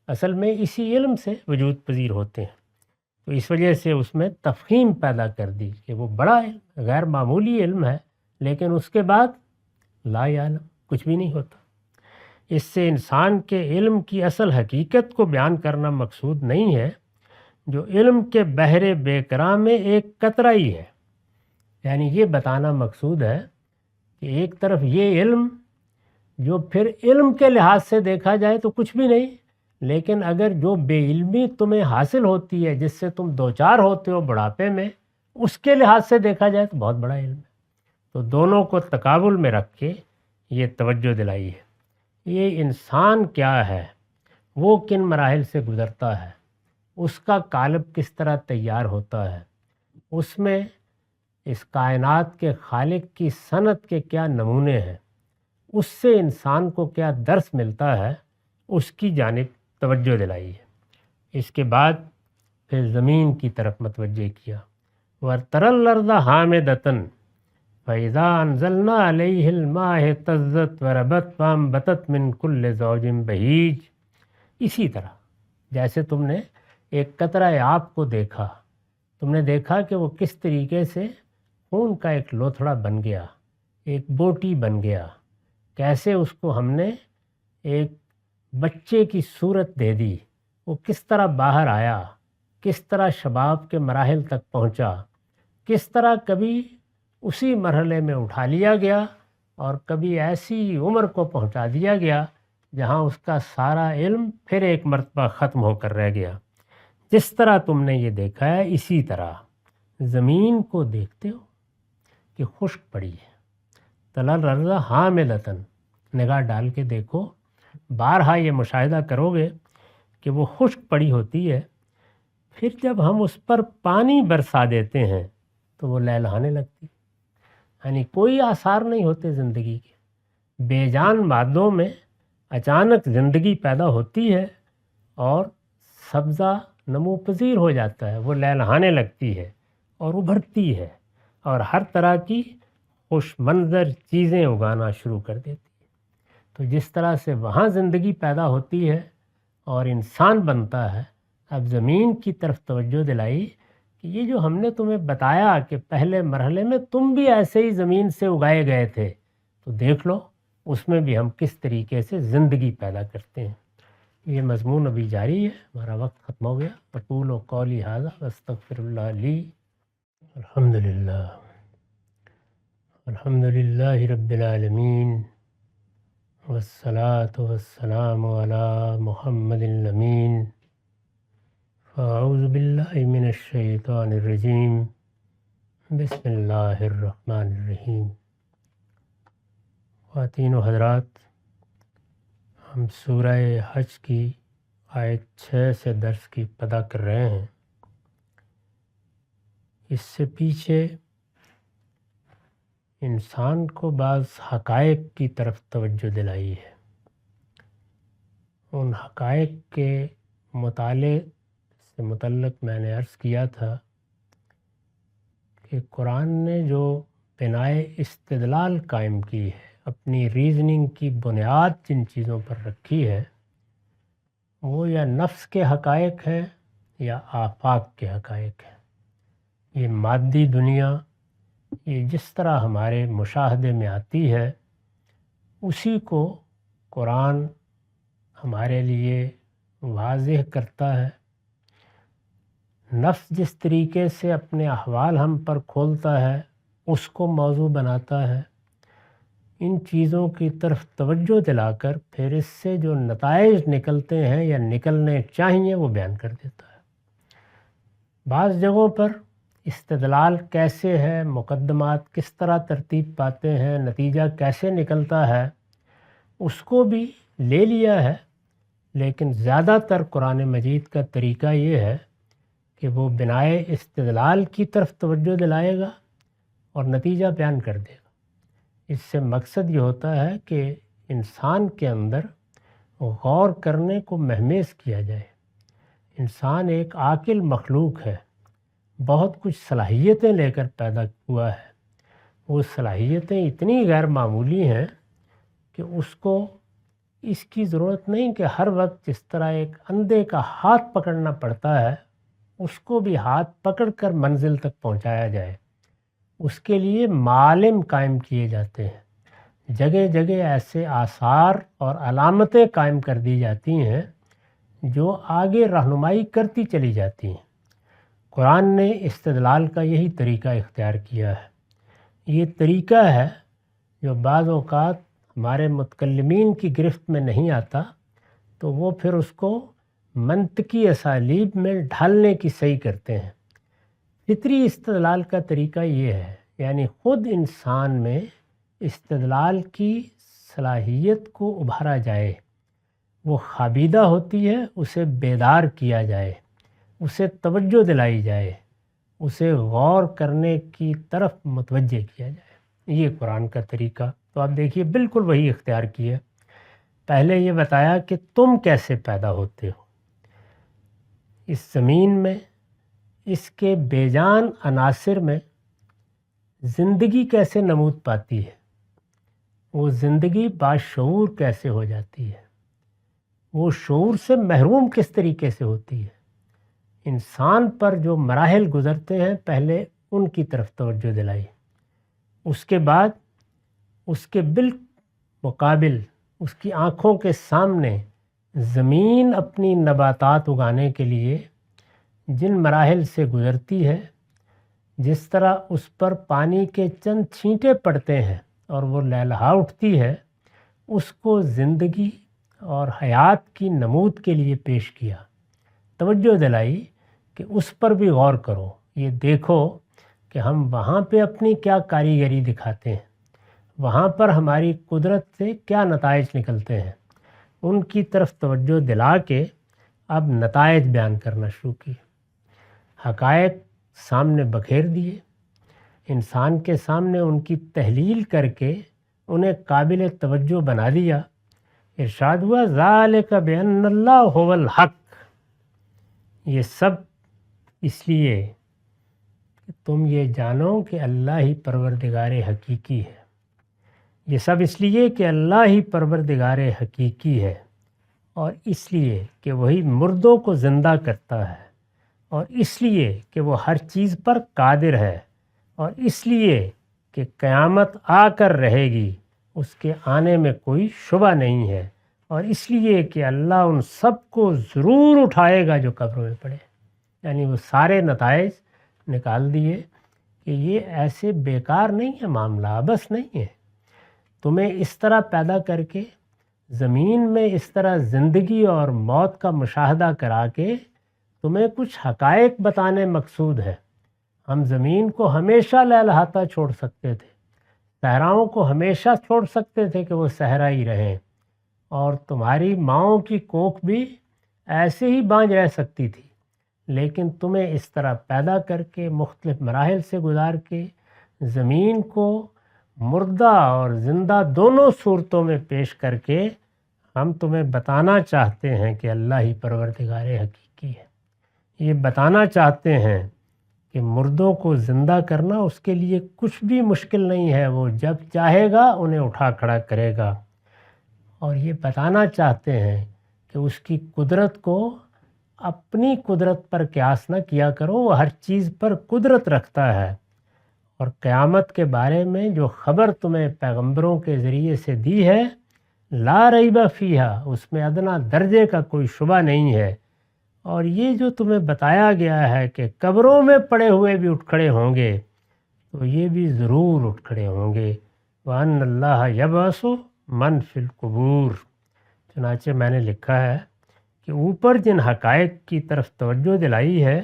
اصل میں اسی علم سے وجود پذیر ہوتے ہیں۔ تو اس وجہ سے اس میں تفخیم پیدا کر دی کہ وہ بڑا علم، غیر معمولی علم ہے، لیکن اس کے بعد لا یعلم، کچھ بھی نہیں ہوتا۔ اس سے انسان کے علم کی اصل حقیقت کو بیان کرنا مقصود نہیں ہے، جو علم کے بحر بے کراں میں ایک قطرہ ہی ہے۔ یعنی یہ بتانا مقصود ہے کہ ایک طرف یہ علم جو پھر علم کے لحاظ سے دیکھا جائے تو کچھ بھی نہیں، لیکن اگر جو بے علمی تمہیں حاصل ہوتی ہے، جس سے تم دوچار ہوتے ہو بڑھاپے میں، اس کے لحاظ سے دیکھا جائے تو بہت بڑا علم ہے۔ تو دونوں کو تقابل میں رکھ کے یہ توجہ دلائی ہے۔ یہ انسان کیا ہے، وہ کن مراحل سے گزرتا ہے، اس کا قالب کس طرح تیار ہوتا ہے، اس میں اس کائنات کے خالق کی صنعت کے کیا نمونے ہیں، اس سے انسان کو کیا درس ملتا ہے، اس کی جانب توجہ دلائی ہے۔ اس کے بعد پھر زمین کی طرف متوجہ کیا، وَتَرَى الْأَرْضَ حَامِدَةً فَإِذَا أَنزَلْنَا عَلَيْهِ الْمَاءَ اهْتَزَّتْ وَرَبَتْ وَأَنبَتَتْ مِنْ كُلِّ زَوْجٍ بَهِيجٍ۔ اسی طرح جیسے تم نے ایک قطرہ آب کو دیکھا، تم نے دیکھا کہ وہ کس طریقے سے خون کا ایک لوتھڑا بن گیا، ایک بوٹی بن گیا، کیسے اس کو ہم نے ایک بچے کی صورت دے دی، وہ کس طرح باہر آیا، کس طرح شباب کے مراحل تک پہنچا، کس طرح کبھی اسی مرحلے میں اٹھا لیا گیا اور کبھی ایسی عمر کو پہنچا دیا گیا جہاں اس کا سارا علم پھر ایک مرتبہ ختم ہو کر رہ گیا۔ جس طرح تم نے یہ دیکھا ہے، اسی طرح زمین کو دیکھتے ہو کہ خشک پڑی ہے۔ تَرَى الْأَرْضَ حَامِدَةً، نگاہ ڈال کے دیکھو، بارہا یہ مشاہدہ کرو گے کہ وہ خشک پڑی ہوتی ہے، پھر جب ہم اس پر پانی برسا دیتے ہیں تو وہ لہلہانے لگتی، یعنی کوئی آثار نہیں ہوتے زندگی کے، بے جان مادوں میں اچانک زندگی پیدا ہوتی ہے اور سبزہ نمو پذیر ہو جاتا ہے، وہ لہلہانے لگتی ہے اور ابھرتی ہے اور ہر طرح کی خوش منظر چیزیں اگانا شروع کر دیتی ہے۔ تو جس طرح سے وہاں زندگی پیدا ہوتی ہے، اور انسان بنتا ہے، اب زمین کی طرف توجہ دلائی کہ یہ جو ہم نے تمہیں بتایا کہ پہلے مرحلے میں تم بھی ایسے ہی زمین سے اگائے گئے تھے، تو دیکھ لو اس میں بھی ہم کس طریقے سے زندگی پیدا کرتے ہیں۔ یہ مضمون ابھی جاری ہے، ہمارا وقت ختم ہو گیا۔ اقول و قولی ھذا واستغفر اللہ لی۔ الحمدللہ الحمدللہ رب العالمین والصلاة والسلام علی محمد الامین۔ فاعوذ باللہ من الشیطان الرجیم، بسم اللہ الرحمن الرحیم۔ خواتین و حضرات، ہم سورہ حج کی آیت 6 سے درس کی ابتدا کر رہے ہیں۔ اس سے پیچھے انسان کو بعض حقائق کی طرف توجہ دلائی ہے۔ ان حقائق کے مطالعے سے متعلق میں نے عرض کیا تھا کہ قرآن نے جو بنائے استدلال قائم کی ہے، اپنی ریزننگ کی بنیاد جن چیزوں پر رکھی ہے، وہ یا نفس کے حقائق ہیں یا آفاق کے حقائق ہیں۔ یہ مادی دنیا، یہ جس طرح ہمارے مشاہدے میں آتی ہے، اسی کو قرآن ہمارے لیے واضح کرتا ہے۔ نفس جس طریقے سے اپنے احوال ہم پر کھولتا ہے، اس کو موضوع بناتا ہے۔ ان چیزوں کی طرف توجہ دلا کر پھر اس سے جو نتائج نکلتے ہیں یا نکلنے چاہیے وہ بیان کر دیتا ہے۔ بعض جگہوں پر استدلال کیسے ہے، مقدمات کس طرح ترتیب پاتے ہیں، نتیجہ کیسے نکلتا ہے، اس کو بھی لے لیا ہے، لیکن زیادہ تر قرآن مجید کا طریقہ یہ ہے کہ وہ بنائے استدلال کی طرف توجہ دلائے گا اور نتیجہ بیان کر دے گا۔ اس سے مقصد یہ ہوتا ہے کہ انسان کے اندر غور کرنے کو مہمیز کیا جائے۔ انسان ایک عاقل مخلوق ہے، بہت کچھ صلاحیتیں لے کر پیدا ہوا ہے۔ وہ صلاحیتیں اتنی غیر معمولی ہیں کہ اس کو اس کی ضرورت نہیں کہ ہر وقت جس طرح ایک اندھے کا ہاتھ پکڑنا پڑتا ہے، اس کو بھی ہاتھ پکڑ کر منزل تک پہنچایا جائے۔ اس کے لیے معالم قائم کیے جاتے ہیں، جگہ جگہ ایسے آثار اور علامتیں قائم کر دی جاتی ہیں جو آگے رہنمائی کرتی چلی جاتی ہیں۔ قرآن نے استدلال کا یہی طریقہ اختیار کیا ہے۔ یہ طریقہ ہے جو بعض اوقات ہمارے متکلمین کی گرفت میں نہیں آتا، تو وہ پھر اس کو منطقی اسالیب میں ڈھالنے کی صحیح کرتے ہیں۔ فطری استدلال کا طریقہ یہ ہے، یعنی خود انسان میں استدلال کی صلاحیت کو ابھارا جائے، وہ خوابیدہ ہوتی ہے، اسے بیدار کیا جائے، اسے توجہ دلائی جائے، اسے غور کرنے کی طرف متوجہ کیا جائے۔ یہ قرآن کا طریقہ۔ تو آپ دیکھیے بالکل وہی اختیار کیا۔ پہلے یہ بتایا کہ تم کیسے پیدا ہوتے ہو اس زمین میں، اس کے بے جان عناصر میں زندگی کیسے نمود پاتی ہے، وہ زندگی باشعور کیسے ہو جاتی ہے، وہ شعور سے محروم کس طریقے سے ہوتی ہے۔ انسان پر جو مراحل گزرتے ہیں، پہلے ان کی طرف توجہ دلائی۔ اس کے بعد اس کے بالمقابل اس کی آنکھوں کے سامنے زمین اپنی نباتات اگانے کے لیے جن مراحل سے گزرتی ہے، جس طرح اس پر پانی کے چند چھینٹے پڑتے ہیں اور وہ لہلہا اٹھتی ہے، اس کو زندگی اور حیات کی نمود کے لیے پیش کیا۔ توجہ دلائی کہ اس پر بھی غور کرو، یہ دیکھو کہ ہم وہاں پہ اپنی کیا کاریگری دکھاتے ہیں، وہاں پر ہماری قدرت سے کیا نتائج نکلتے ہیں۔ ان کی طرف توجہ دلا کے اب نتائج بیان کرنا شروع کی۔ حقائق سامنے بکھیر دیے، انسان کے سامنے ان کی تحلیل کر کے انہیں قابل توجہ بنا دیا۔ ارشاد ہوا ذالک بأن اللہ هو الحق، یہ سب اس لیے کہ تم یہ جانو کہ اللہ ہی پروردگار حقیقی ہے۔ یہ سب اس لیے کہ اللہ ہی پروردگار حقیقی ہے اور اس لیے کہ وہی مردوں کو زندہ کرتا ہے، اور اس لیے کہ وہ ہر چیز پر قادر ہے، اور اس لیے کہ قیامت آ کر رہے گی، اس کے آنے میں کوئی شبہ نہیں ہے، اور اس لیے کہ اللہ ان سب کو ضرور اٹھائے گا جو قبروں میں پڑے۔ یعنی وہ سارے نتائج نکال دیے کہ یہ ایسے بیکار نہیں ہے معاملہ، بس نہیں ہے۔ تمہیں اس طرح پیدا کر کے زمین میں اس طرح زندگی اور موت کا مشاہدہ کرا کے تمہیں کچھ حقائق بتانے مقصود ہے۔ ہم زمین کو ہمیشہ لہلہاتا چھوڑ سکتے تھے، صحراؤں کو ہمیشہ چھوڑ سکتے تھے کہ وہ صحرا ہی رہیں، اور تمہاری ماؤں کی کوکھ بھی ایسے ہی بانجھ رہ سکتی تھی، لیکن تمہیں اس طرح پیدا کر کے مختلف مراحل سے گزار کے زمین کو مردہ اور زندہ دونوں صورتوں میں پیش کر کے ہم تمہیں بتانا چاہتے ہیں کہ اللہ ہی پروردگار حقیقی ہے۔ یہ بتانا چاہتے ہیں کہ مردوں کو زندہ کرنا اس کے لیے کچھ بھی مشکل نہیں ہے، وہ جب چاہے گا انہیں اٹھا کھڑا کرے گا، اور یہ بتانا چاہتے ہیں کہ اس کی قدرت کو اپنی قدرت پر قیاس نہ کیا کرو، وہ ہر چیز پر قدرت رکھتا ہے، اور قیامت کے بارے میں جو خبر تمہیں پیغمبروں کے ذریعے سے دی ہے، لا ریب فیہا، اس میں ادنا درجے کا کوئی شبہ نہیں ہے۔ اور یہ جو تمہیں بتایا گیا ہے کہ قبروں میں پڑے ہوئے بھی اٹھ کھڑے ہوں گے، تو یہ بھی ضرور اٹھ کھڑے ہوں گے۔ وَأَنَّ اللَّهَ يَبْعَثُ مَنْ فِي الْقُبُورِ، چنانچہ میں نے لکھا ہے کہ اوپر جن حقائق کی طرف توجہ دلائی ہے،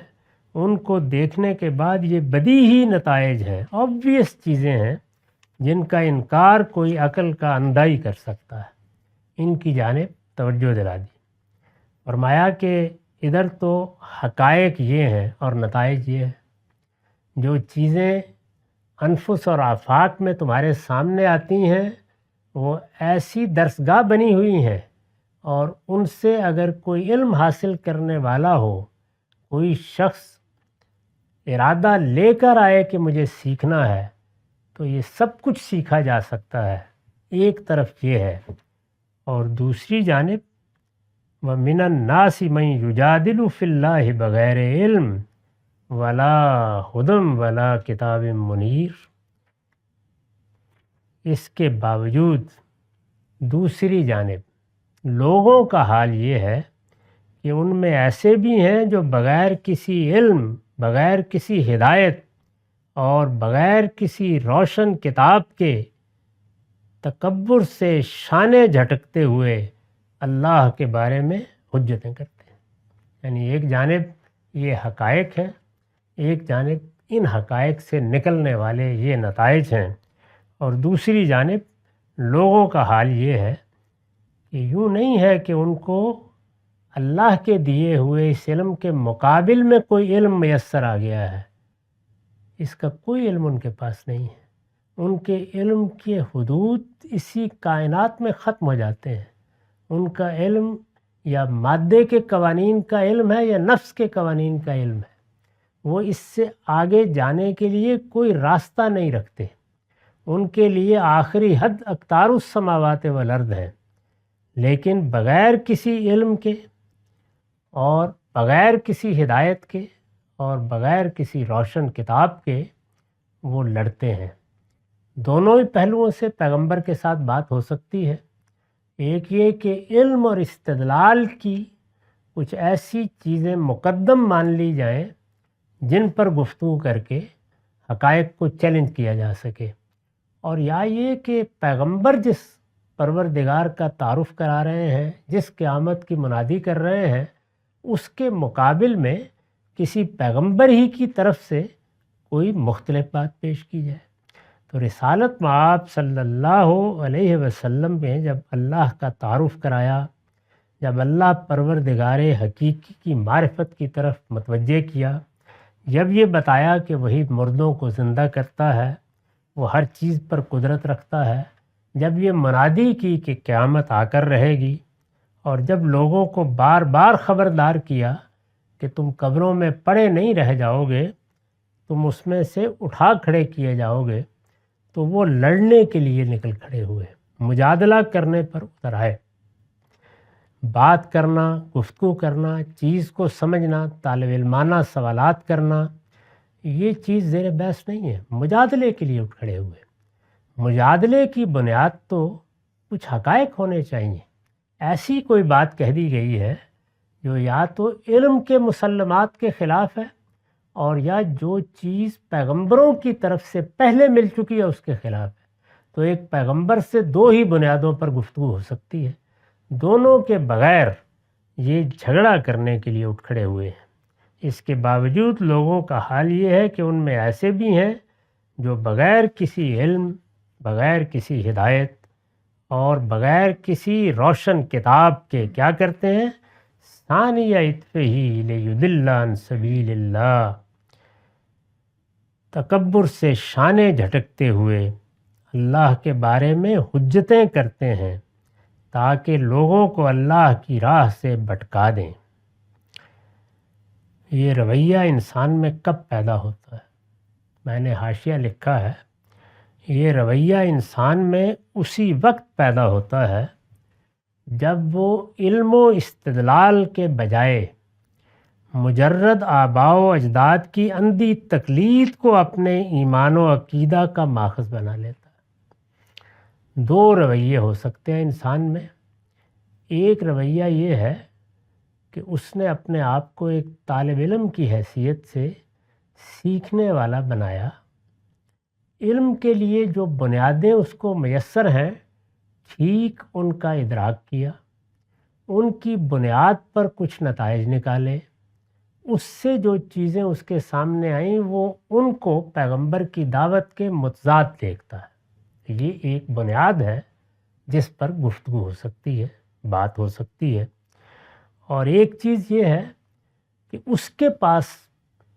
ان کو دیکھنے کے بعد یہ بدیہی نتائج ہیں، آبویس چیزیں ہیں جن کا انکار کوئی عقل کا اندھا ہی کر سکتا ہے، ان کی جانب توجہ دلا دی۔ فرمایا کہ ادھر تو حقائق یہ ہیں اور نتائج یہ ہیں، جو چیزیں انفس اور آفاق میں تمہارے سامنے آتی ہیں وہ ایسی درسگاہ بنی ہوئی ہیں، اور ان سے اگر کوئی علم حاصل کرنے والا ہو، کوئی شخص ارادہ لے کر آئے کہ مجھے سیکھنا ہے، تو یہ سب کچھ سیکھا جا سکتا ہے۔ ایک طرف یہ ہے، اور دوسری جانب وَمِنَ النَّاسِ مَن يُجَادِلُ فِي اللَّهِ بغیر علم ولا ہدم ولا کتاب منیر۔ اس کے باوجود دوسری جانب لوگوں کا حال یہ ہے کہ ان میں ایسے بھی ہیں جو بغیر کسی علم، بغیر کسی ہدایت اور بغیر کسی روشن کتاب کے تکبر سے شانے جھٹکتے ہوئے اللہ کے بارے میں حجتیں کرتے ہیں۔ یعنی ایک جانب یہ حقائق ہیں، ایک جانب ان حقائق سے نکلنے والے یہ نتائج ہیں، اور دوسری جانب لوگوں کا حال یہ ہے کہ یوں نہیں ہے کہ ان کو اللہ کے دیے ہوئے اس علم کے مقابل میں کوئی علم میسر آ گیا ہے، اس کا کوئی علم ان کے پاس نہیں ہے۔ ان کے علم کے حدود اسی کائنات میں ختم ہو جاتے ہیں۔ ان کا علم یا مادے کے قوانین کا علم ہے یا نفس کے قوانین کا علم ہے، وہ اس سے آگے جانے کے لیے کوئی راستہ نہیں رکھتے۔ ان کے لیے آخری حد اقطار السماوات والارض ہے، لیکن بغیر کسی علم کے اور بغیر کسی ہدایت کے اور بغیر کسی روشن کتاب کے وہ لڑتے ہیں۔ دونوں ہی پہلوؤں سے پیغمبر کے ساتھ بات ہو سکتی ہے۔ ایک یہ کہ علم اور استدلال کی کچھ ایسی چیزیں مقدم مان لی جائیں جن پر گفتگو کر کے حقائق کو چیلنج کیا جا سکے، اور یا یہ کہ پیغمبر جس پروردگار کا تعارف کرا رہے ہیں، جس قیامت کی منادی کر رہے ہیں، اس کے مقابل میں کسی پیغمبر ہی کی طرف سے کوئی مختلف بات پیش کی جائے۔ تو رسالت مآب صلی اللہ علیہ وسلم میں جب اللہ کا تعارف کرایا، جب اللہ پروردگار حقیقی کی معرفت کی طرف متوجہ کیا، جب یہ بتایا کہ وہی مردوں کو زندہ کرتا ہے، وہ ہر چیز پر قدرت رکھتا ہے، جب یہ منادی کی کہ قیامت آ کر رہے گی، اور جب لوگوں کو بار بار خبردار کیا کہ تم قبروں میں پڑے نہیں رہ جاؤ گے، تم اس میں سے اٹھا کھڑے کیے جاؤ گے، تو وہ لڑنے کے لیے نکل کھڑے ہوئے، مجادلہ کرنے پر اتر آئے۔ بات کرنا، گفتگو کرنا، چیز کو سمجھنا، طالب علمانہ سوالات کرنا، یہ چیز زیر بحث نہیں ہے۔ مجادلے کے لیے اٹھ کھڑے ہوئے، مجادلے کی بنیاد تو کچھ حقائق ہونے چاہیے۔ ایسی کوئی بات کہہ دی گئی ہے جو یا تو علم کے مسلمات کے خلاف ہے، اور یا جو چیز پیغمبروں کی طرف سے پہلے مل چکی ہے اس کے خلاف ہے، تو ایک پیغمبر سے دو ہی بنیادوں پر گفتگو ہو سکتی ہے۔ دونوں کے بغیر یہ جھگڑا کرنے کے لیے اٹھ کھڑے ہوئے ہیں۔ اس کے باوجود لوگوں کا حال یہ ہے کہ ان میں ایسے بھی ہیں جو بغیر کسی علم، بغیر کسی ہدایت اور بغیر کسی روشن کتاب کے کیا کرتے ہیں؟ ثانیہ عطفہ لیضل عن سبیل اللہ، تکبر سے شانے جھٹکتے ہوئے اللہ کے بارے میں حجتیں کرتے ہیں تاکہ لوگوں کو اللہ کی راہ سے بھٹکا دیں۔ یہ رویہ انسان میں کب پیدا ہوتا ہے؟ میں نے حاشیہ لکھا ہے، یہ رویہ انسان میں اسی وقت پیدا ہوتا ہے جب وہ علم و استدلال کے بجائے مجرد آباء و اجداد کی اندھی تقلید کو اپنے ایمان و عقیدہ کا ماخذ بنا لیتا ہے۔ دو رویے ہو سکتے ہیں انسان میں۔ ایک رویہ یہ ہے کہ اس نے اپنے آپ کو ایک طالب علم کی حیثیت سے سیکھنے والا بنایا، علم کے لیے جو بنیادیں اس کو میسر ہیں ٹھیک ان کا ادراک کیا، ان کی بنیاد پر کچھ نتائج نکالے، اس سے جو چیزیں اس کے سامنے آئیں وہ ان کو پیغمبر کی دعوت کے متضاد دیکھتا ہے۔ یہ ایک بنیاد ہے جس پر گفتگو ہو سکتی ہے، بات ہو سکتی ہے۔ اور ایک چیز یہ ہے کہ اس کے پاس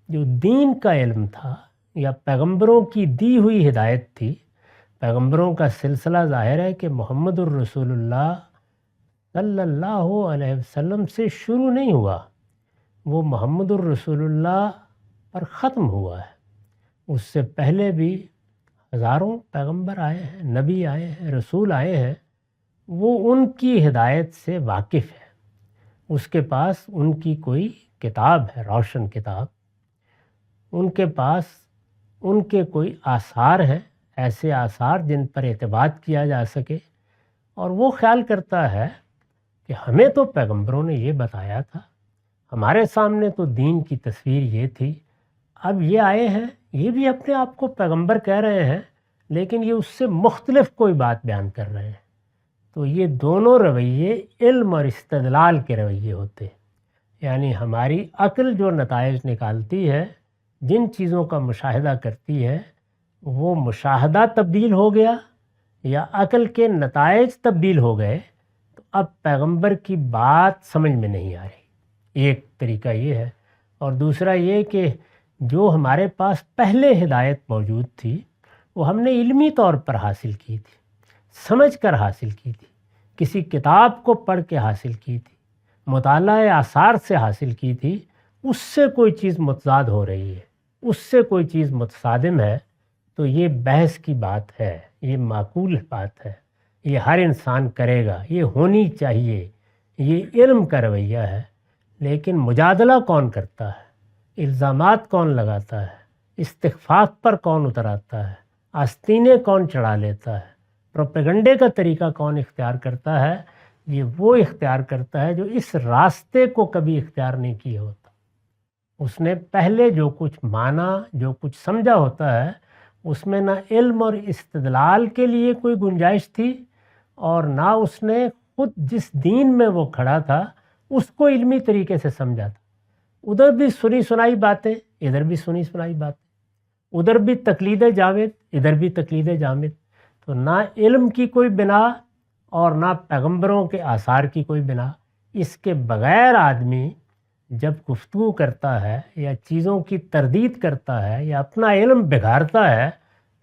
جو دین کا علم تھا یا پیغمبروں کی دی ہوئی ہدایت تھی، پیغمبروں کا سلسلہ ظاہر ہے کہ محمد الرسول اللہ صلی اللہ علیہ وسلم سے شروع نہیں ہوا، وہ محمد الرسول اللہ پر ختم ہوا ہے۔ اس سے پہلے بھی ہزاروں پیغمبر آئے ہیں، نبی آئے ہیں، رسول آئے ہیں، وہ ان کی ہدایت سے واقف ہے۔ اس کے پاس ان کی کوئی کتاب ہے، روشن کتاب، ان کے پاس ان کے کوئی آثار ہیں، ایسے آثار جن پر اعتماد کیا جا سکے، اور وہ خیال کرتا ہے کہ ہمیں تو پیغمبروں نے یہ بتایا تھا، ہمارے سامنے تو دین کی تصویر یہ تھی، اب یہ آئے ہیں، یہ بھی اپنے آپ کو پیغمبر کہہ رہے ہیں، لیکن یہ اس سے مختلف کوئی بات بیان کر رہے ہیں۔ تو یہ دونوں رویے علم اور استدلال کے رویے ہوتے ہیں، یعنی ہماری عقل جو نتائج نکالتی ہے، جن چیزوں کا مشاہدہ کرتی ہے، وہ مشاہدہ تبدیل ہو گیا یا عقل کے نتائج تبدیل ہو گئے، تو اب پیغمبر کی بات سمجھ میں نہیں آ رہی۔ ایک طریقہ یہ ہے، اور دوسرا یہ کہ جو ہمارے پاس پہلے ہدایت موجود تھی وہ ہم نے علمی طور پر حاصل کی تھی، سمجھ کر حاصل کی تھی، کسی کتاب کو پڑھ کے حاصل کی تھی، مطالعہ آثار سے حاصل کی تھی، اس سے کوئی چیز متضاد ہو رہی ہے، اس سے کوئی چیز متصادم ہے، تو یہ بحث کی بات ہے، یہ معقول بات ہے، یہ ہر انسان کرے گا، یہ ہونی چاہیے، یہ علم کا رویہ ہے۔ لیکن مجادلہ کون کرتا ہے؟ الزامات کون لگاتا ہے؟ استخفاف پر کون اتراتا ہے؟ آستینیں کون چڑھا لیتا ہے؟ پروپیگنڈے کا طریقہ کون اختیار کرتا ہے؟ یہ وہ اختیار کرتا ہے جو اس راستے کو کبھی اختیار نہیں کیا ہوتا۔ اس نے پہلے جو کچھ مانا، جو کچھ سمجھا ہوتا ہے، اس میں نہ علم اور استدلال کے لیے کوئی گنجائش تھی، اور نہ اس نے خود جس دین میں وہ کھڑا تھا اس کو علمی طریقے سے سمجھا تھا۔ ادھر بھی سنی سنائی باتیں، ادھر بھی سنی سنائی باتیں، ادھر بھی تقلید جامد، ادھر بھی تقلید جامد۔ تو نہ علم کی کوئی بنا اور نہ پیغمبروں کے آثار کی کوئی بنا۔ اس کے بغیر آدمی جب گفتگو کرتا ہے یا چیزوں کی تردید کرتا ہے یا اپنا علم بگاڑتا ہے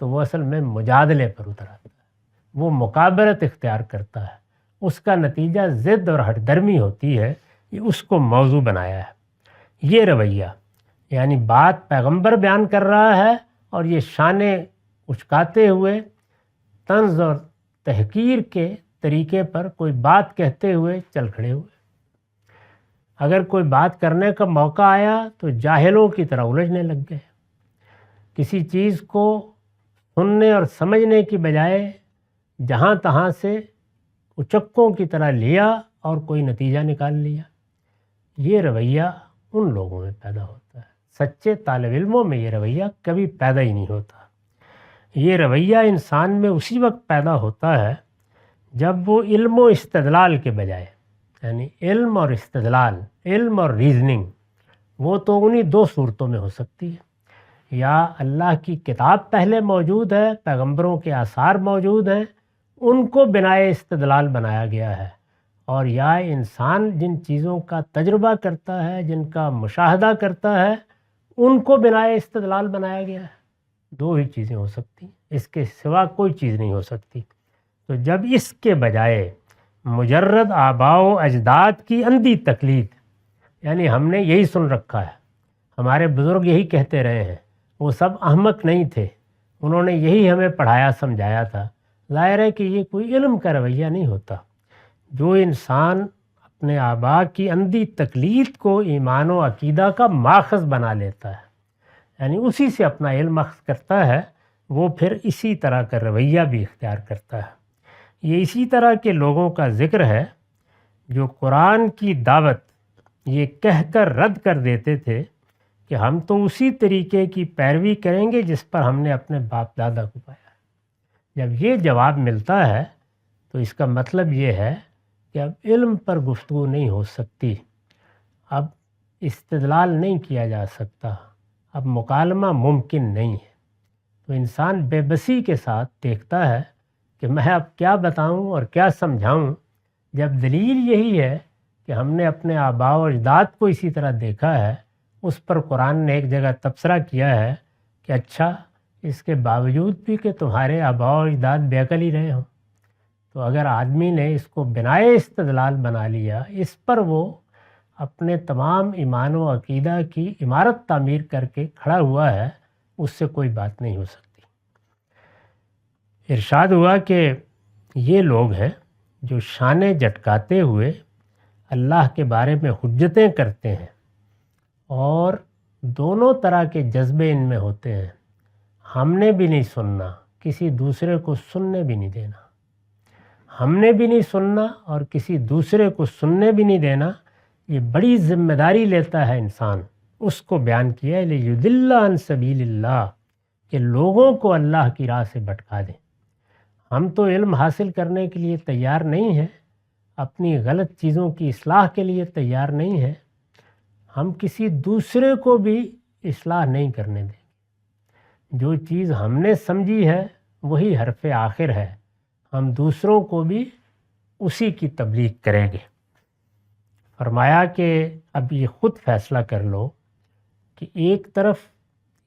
تو وہ اصل میں مجادلے پر اتر آتا ہے، وہ مکابرت اختیار کرتا ہے، اس کا نتیجہ ضد اور ہٹ درمی ہوتی ہے۔ یہ اس کو موضوع بنایا ہے یہ رویہ، یعنی بات پیغمبر بیان کر رہا ہے اور یہ شانے اچکاتے ہوئے طنز اور تحقیر کے طریقے پر کوئی بات کہتے ہوئے چل کھڑے ہوئے۔ اگر کوئی بات کرنے کا موقع آیا تو جاہلوں کی طرح الجھنے لگ گئے۔ کسی چیز کو سننے اور سمجھنے کی بجائے جہاں تہاں سے اچکوں کی طرح لیا اور کوئی نتیجہ نکال لیا۔ یہ رویہ ان لوگوں میں پیدا ہوتا ہے، سچے طالب علموں میں یہ رویہ کبھی پیدا ہی نہیں ہوتا۔ یہ رویہ انسان میں اسی وقت پیدا ہوتا ہے جب وہ علم و استدلال کے بجائے، یعنی علم اور استدلال، علم اور ریزننگ، وہ تو انہی دو صورتوں میں ہو سکتی ہے۔ یا اللہ کی کتاب پہلے موجود ہے، پیغمبروں کے آثار موجود ہیں، ان کو بنائے استدلال بنایا گیا ہے، اور یا انسان جن چیزوں کا تجربہ کرتا ہے، جن کا مشاہدہ کرتا ہے، ان کو بنائے استدلال بنایا گیا ہے۔ دو ہی چیزیں ہو سکتی، اس کے سوا کوئی چیز نہیں ہو سکتی۔ تو جب اس کے بجائے مجرد آباء و اجداد کی اندھی تقلید، یعنی ہم نے یہی سن رکھا ہے، ہمارے بزرگ یہی کہتے رہے ہیں، وہ سب احمق نہیں تھے، انہوں نے یہی ہمیں پڑھایا سمجھایا تھا، ظاہر ہے کہ یہ کوئی علم کا رویہ نہیں ہوتا۔ جو انسان اپنے آباء کی اندھی تقلید کو ایمان و عقیدہ کا ماخذ بنا لیتا ہے، یعنی اسی سے اپنا علم اخذ کرتا ہے، وہ پھر اسی طرح کا رویہ بھی اختیار کرتا ہے۔ یہ اسی طرح کے لوگوں کا ذکر ہے جو قرآن کی دعوت یہ کہہ کر رد کر دیتے تھے کہ ہم تو اسی طریقے کی پیروی کریں گے جس پر ہم نے اپنے باپ دادا کو پایا ہے۔ جب یہ جواب ملتا ہے تو اس کا مطلب یہ ہے کہ اب علم پر گفتگو نہیں ہو سکتی، اب استدلال نہیں کیا جا سکتا، اب مکالمہ ممکن نہیں ہے۔ تو انسان بے بسی کے ساتھ دیکھتا ہے کہ میں اب کیا بتاؤں اور کیا سمجھاؤں، جب دلیل یہی ہے کہ ہم نے اپنے آباء و اجداد کو اسی طرح دیکھا ہے۔ اس پر قرآن نے ایک جگہ تبصرہ کیا ہے کہ اچھا اس کے باوجود بھی کہ تمہارے آباء و اجداد بے عقل ہی رہے ہوں، تو اگر آدمی نے اس کو بنائے استدلال بنا لیا، اس پر وہ اپنے تمام ایمان و عقیدہ کی عمارت تعمیر کر کے کھڑا ہوا ہے، اس سے کوئی بات نہیں ہو سکتی۔ ارشاد ہوا کہ یہ لوگ ہیں جو شانیں جھٹکاتے ہوئے اللہ کے بارے میں حجتیں کرتے ہیں، اور دونوں طرح کے جذبے ان میں ہوتے ہیں۔ ہم نے بھی نہیں سننا، کسی دوسرے کو سننے بھی نہیں دینا، ہم نے بھی نہیں سننا اور کسی دوسرے کو سننے بھی نہیں دینا۔ یہ بڑی ذمہ داری لیتا ہے انسان، اس کو بیان کیا ہے لِيُضِلَّ عَن سَبِيلِ اللَّهِ، کہ لوگوں کو اللہ کی راہ سے بھٹکا دیں۔ ہم تو علم حاصل کرنے کے لیے تیار نہیں ہیں، اپنی غلط چیزوں کی اصلاح کے لیے تیار نہیں ہیں، ہم کسی دوسرے کو بھی اصلاح نہیں کرنے دیں گے۔ جو چیز ہم نے سمجھی ہے وہی حرف آخر ہے، ہم دوسروں کو بھی اسی کی تبلیغ کریں گے۔ فرمایا کہ اب یہ خود فیصلہ کر لو کہ ایک طرف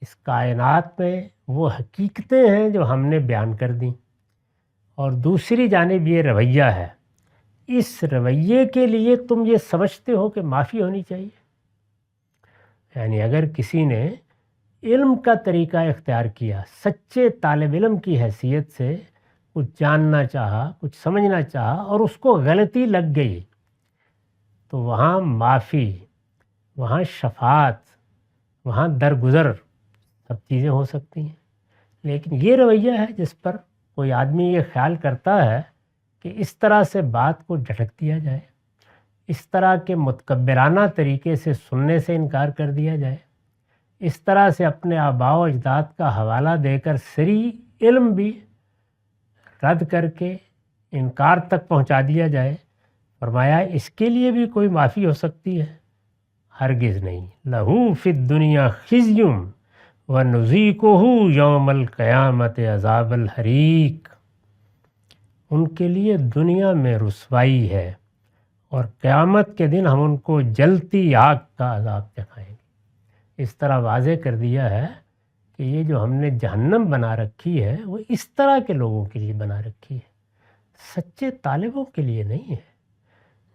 اس کائنات میں وہ حقیقتیں ہیں جو ہم نے بیان کر دیں، اور دوسری جانب یہ رویہ ہے۔ اس رویے کے لیے تم یہ سمجھتے ہو کہ معافی ہونی چاہیے، یعنی اگر کسی نے علم کا طریقہ اختیار کیا، سچے طالب علم کی حیثیت سے کچھ جاننا چاہا، کچھ سمجھنا چاہا، اور اس کو غلطی لگ گئی، تو وہاں معافی، وہاں شفاعت، وہاں درگزر، سب چیزیں ہو سکتی ہیں۔ لیکن یہ رویہ ہے جس پر کوئی آدمی یہ خیال کرتا ہے کہ اس طرح سے بات کو جھٹک دیا جائے، اس طرح کے متکبرانہ طریقے سے سننے سے انکار کر دیا جائے، اس طرح سے اپنے آباء و اجداد کا حوالہ دے کر صریح علم بھی رد کر کے انکار تک پہنچا دیا جائے۔ فرمایا اس کے لیے بھی کوئی معافی ہو سکتی ہے؟ ہرگز نہیں۔ لَهُ فِي الدُّنْيَا خِزْيٌ وَنُذِيقُهُ يَوْمَ الْقِيَامَةِ عَذَابَ الْحَرِيقِ، ان کے لیے دنیا میں رسوائی ہے، اور قیامت کے دن ہم ان کو جلتی آگ کا عذاب دکھائیں گے۔ اس طرح واضح کر دیا ہے کہ یہ جو ہم نے جہنم بنا رکھی ہے وہ اس طرح کے لوگوں کے لیے بنا رکھی ہے، سچے طالبوں کے لیے نہیں ہے۔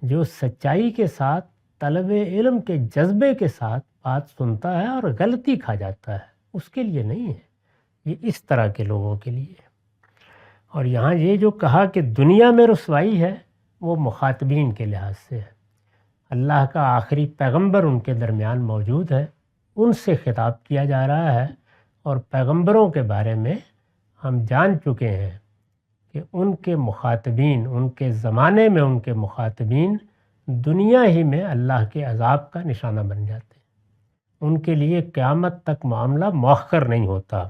جو سچائی کے ساتھ، طلب علم کے جذبے کے ساتھ بات سنتا ہے اور غلطی کھا جاتا ہے، اس کے لیے نہیں ہے، یہ اس طرح کے لوگوں کے لیے ہے۔ اور یہاں یہ جو کہا کہ دنیا میں رسوائی ہے وہ مخاطبین کے لحاظ سے ہے۔ اللہ کا آخری پیغمبر ان کے درمیان موجود ہے، ان سے خطاب کیا جا رہا ہے، اور پیغمبروں کے بارے میں ہم جان چکے ہیں کہ ان کے مخاطبین، ان کے زمانے میں ان کے مخاطبین دنیا ہی میں اللہ کے عذاب کا نشانہ بن جاتے ہیں۔ ان کے لیے قیامت تک معاملہ مؤخر نہیں ہوتا،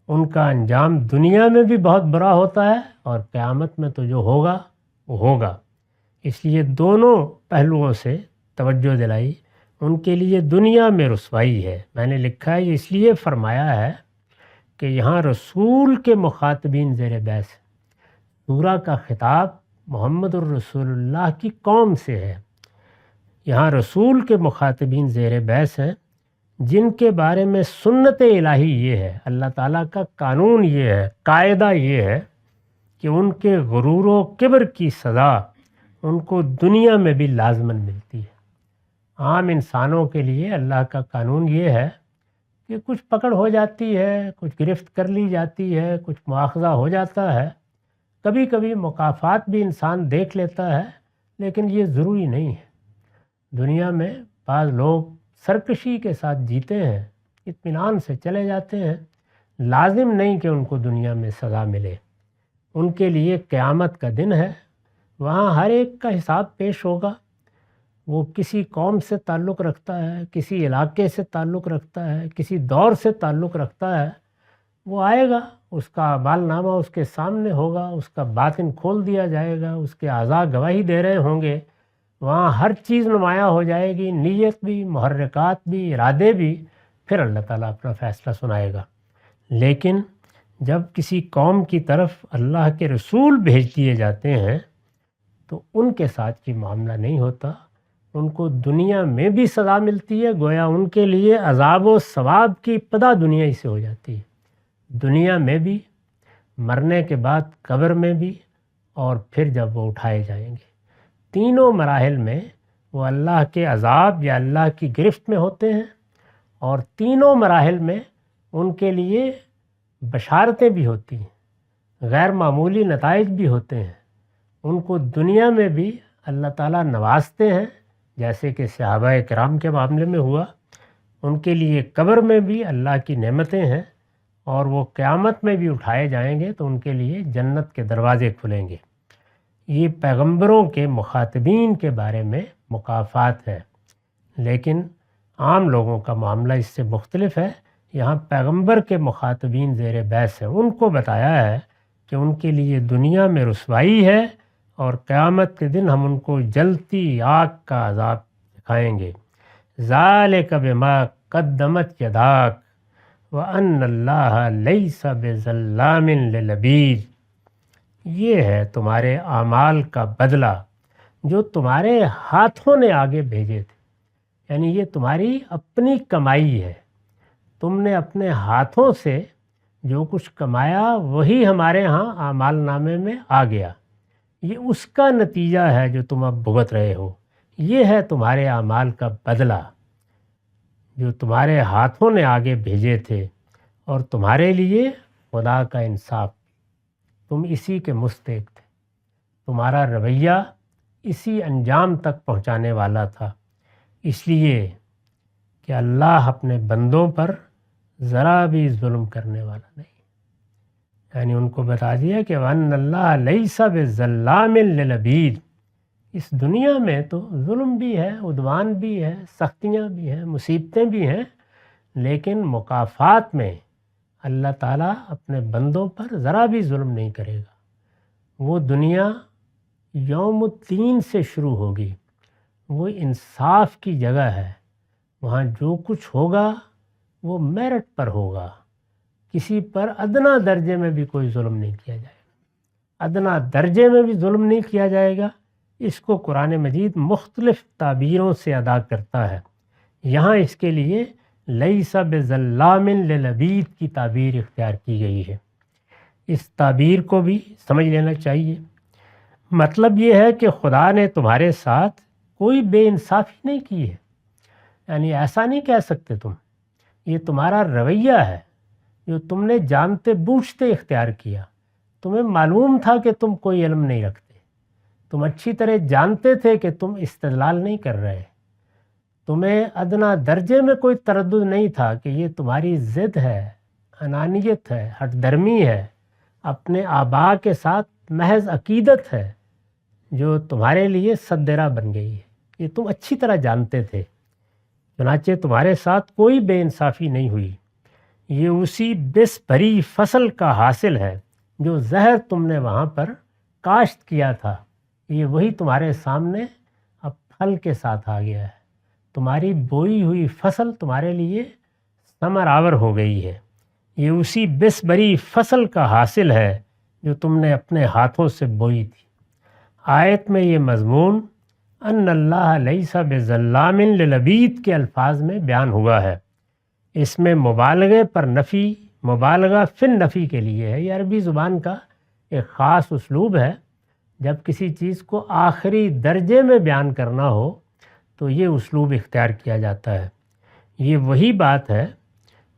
ان کا انجام دنیا میں بھی بہت برا ہوتا ہے اور قیامت میں تو جو ہوگا وہ ہوگا۔ اس لیے دونوں پہلوؤں سے توجہ دلائی۔ ان کے لیے دنیا میں رسوائی ہے، میں نے لکھا ہے اس لیے فرمایا ہے کہ یہاں رسول کے مخاطبین زیر بحث ہیں۔ سورہ کا خطاب محمد الرسول اللہ کی قوم سے ہے۔ یہاں رسول کے مخاطبین زیر بحث ہیں، جن کے بارے میں سنت الہی یہ ہے، اللہ تعالیٰ کا قانون یہ ہے، قاعدہ یہ ہے کہ ان کے غرور و کبر کی سزا ان کو دنیا میں بھی لازماً ملتی ہے۔ عام انسانوں کے لیے اللہ کا قانون یہ ہے کہ کچھ پکڑ ہو جاتی ہے، کچھ گرفت کر لی جاتی ہے، کچھ مواخذہ ہو جاتا ہے، کبھی کبھی مکافات بھی انسان دیکھ لیتا ہے، لیکن یہ ضروری نہیں ہے۔ دنیا میں بعض لوگ سرکشی کے ساتھ جیتے ہیں، اطمینان سے چلے جاتے ہیں، لازم نہیں کہ ان کو دنیا میں سزا ملے۔ ان کے لیے قیامت کا دن ہے، وہاں ہر ایک کا حساب پیش ہوگا۔ وہ کسی قوم سے تعلق رکھتا ہے، کسی علاقے سے تعلق رکھتا ہے، کسی دور سے تعلق رکھتا ہے، وہ آئے گا، اس کا اعمال نامہ اس کے سامنے ہوگا، اس کا باطن کھول دیا جائے گا، اس کے اعضاء گواہی دے رہے ہوں گے، وہاں ہر چیز نمایاں ہو جائے گی، نیت بھی، محرکات بھی، ارادے بھی، پھر اللہ تعالیٰ اپنا فیصلہ سنائے گا۔ لیکن جب کسی قوم کی طرف اللہ کے رسول بھیج دیے جاتے ہیں تو ان کے ساتھ یہ معاملہ نہیں ہوتا، ان کو دنیا میں بھی سزا ملتی ہے، گویا ان کے لیے عذاب و ثواب کی ابتدا دنیا ہی سے ہو جاتی ہے، دنیا میں بھی، مرنے کے بعد قبر میں بھی، اور پھر جب وہ اٹھائے جائیں گے۔ تینوں مراحل میں وہ اللہ کے عذاب یا اللہ کی گرفت میں ہوتے ہیں، اور تینوں مراحل میں ان کے لیے بشارتیں بھی ہوتی ہیں، غیر معمولی نتائج بھی ہوتے ہیں۔ ان کو دنیا میں بھی اللہ تعالیٰ نوازتے ہیں، جیسے کہ صحابہ کرام کے معاملے میں ہوا۔ ان کے لیے قبر میں بھی اللہ کی نعمتیں ہیں، اور وہ قیامت میں بھی اٹھائے جائیں گے تو ان کے لیے جنت کے دروازے کھلیں گے۔ یہ پیغمبروں کے مخاطبین کے بارے میں مکافات ہے، لیکن عام لوگوں کا معاملہ اس سے مختلف ہے۔ یہاں پیغمبر کے مخاطبین زیر بحث ہیں، ان کو بتایا ہے کہ ان کے لیے دنیا میں رسوائی ہے، اور قیامت کے دن ہم ان کو جلتی آگ کا عذاب دکھائیں گے۔ ذالک بما قدمت یداک وَأَنَّ اللَّهَ لَيْسَ بِظَلَّامٍ لِلْعَبِيدِ۔ یہ ہے تمہارے اعمال کا بدلہ جو تمہارے ہاتھوں نے آگے بھیجے تھے، یعنی یہ تمہاری اپنی کمائی ہے، تم نے اپنے ہاتھوں سے جو کچھ کمایا وہی ہمارے ہاں اعمال نامے میں آ گیا، یہ اس کا نتیجہ ہے جو تم اب بھگت رہے ہو۔ یہ ہے تمہارے اعمال کا بدلہ جو تمہارے ہاتھوں نے آگے بھیجے تھے، اور تمہارے لیے خدا کا انصاف، تم اسی کے مستحق تھے، تمہارا رویہ اسی انجام تک پہنچانے والا تھا۔ اس لیے کہ اللہ اپنے بندوں پر ذرا بھی ظلم کرنے والا نہیں، یعنی ان کو بتا دیا کہ وَأَنَّ اللَّهَ لَيْسَ بِظَلَّامٍ لِلْعَبِيدِ۔ اس دنیا میں تو ظلم بھی ہے، عدوان بھی ہے، سختیاں بھی ہیں، مصیبتیں بھی ہیں، لیکن مکافات میں اللہ تعالیٰ اپنے بندوں پر ذرا بھی ظلم نہیں کرے گا۔ وہ دنیا یوم الدین سے شروع ہوگی، وہ انصاف کی جگہ ہے، وہاں جو کچھ ہوگا وہ میرٹ پر ہوگا، کسی پر ادنا درجے میں بھی کوئی ظلم نہیں کیا جائے گا، ادنا درجے میں بھی ظلم نہیں کیا جائے گا۔ اس کو قرآن مجید مختلف تعبیروں سے ادا کرتا ہے۔ یہاں اس کے لیے لیس بظلام للعبید کی تعبیر اختیار کی گئی ہے۔ اس تعبیر کو بھی سمجھ لینا چاہیے۔ مطلب یہ ہے کہ خدا نے تمہارے ساتھ کوئی بے انصافی نہیں کی ہے، یعنی ایسا نہیں کہہ سکتے تم، یہ تمہارا رویہ ہے جو تم نے جانتے بوجھتے اختیار کیا۔ تمہیں معلوم تھا کہ تم کوئی علم نہیں رکھتے، تم اچھی طرح جانتے تھے کہ تم استدلال نہیں کر رہے، تمہیں ادنا درجے میں کوئی تردد نہیں تھا کہ یہ تمہاری ضد ہے، انانیت ہے، ہٹ درمی ہے، اپنے آباء کے ساتھ محض عقیدت ہے جو تمہارے لیے صدرہ بن گئی ہے، یہ تم اچھی طرح جانتے تھے، چنانچہ تمہارے ساتھ کوئی بے انصافی نہیں ہوئی، یہ اسی بس بھری فصل کا حاصل ہے جو زہر تم نے وہاں پر کاشت کیا تھا، یہ وہی تمہارے سامنے اب پھل کے ساتھ آ گیا ہے، تمہاری بوئی ہوئی فصل تمہارے لیے ثمر آور ہو گئی ہے، یہ اسی بس بھری فصل کا حاصل ہے جو تم نے اپنے ہاتھوں سے بوئی تھی۔ آیت میں یہ مضمون ان اللہ لیس بظلام للعبید کے الفاظ میں بیان ہوا ہے، اس میں مبالغے پر نفی، مبالغہ فی النفی کے لیے ہے۔ یہ عربی زبان کا ایک خاص اسلوب ہے، جب کسی چیز کو آخری درجے میں بیان کرنا ہو تو یہ اسلوب اختیار کیا جاتا ہے۔ یہ وہی بات ہے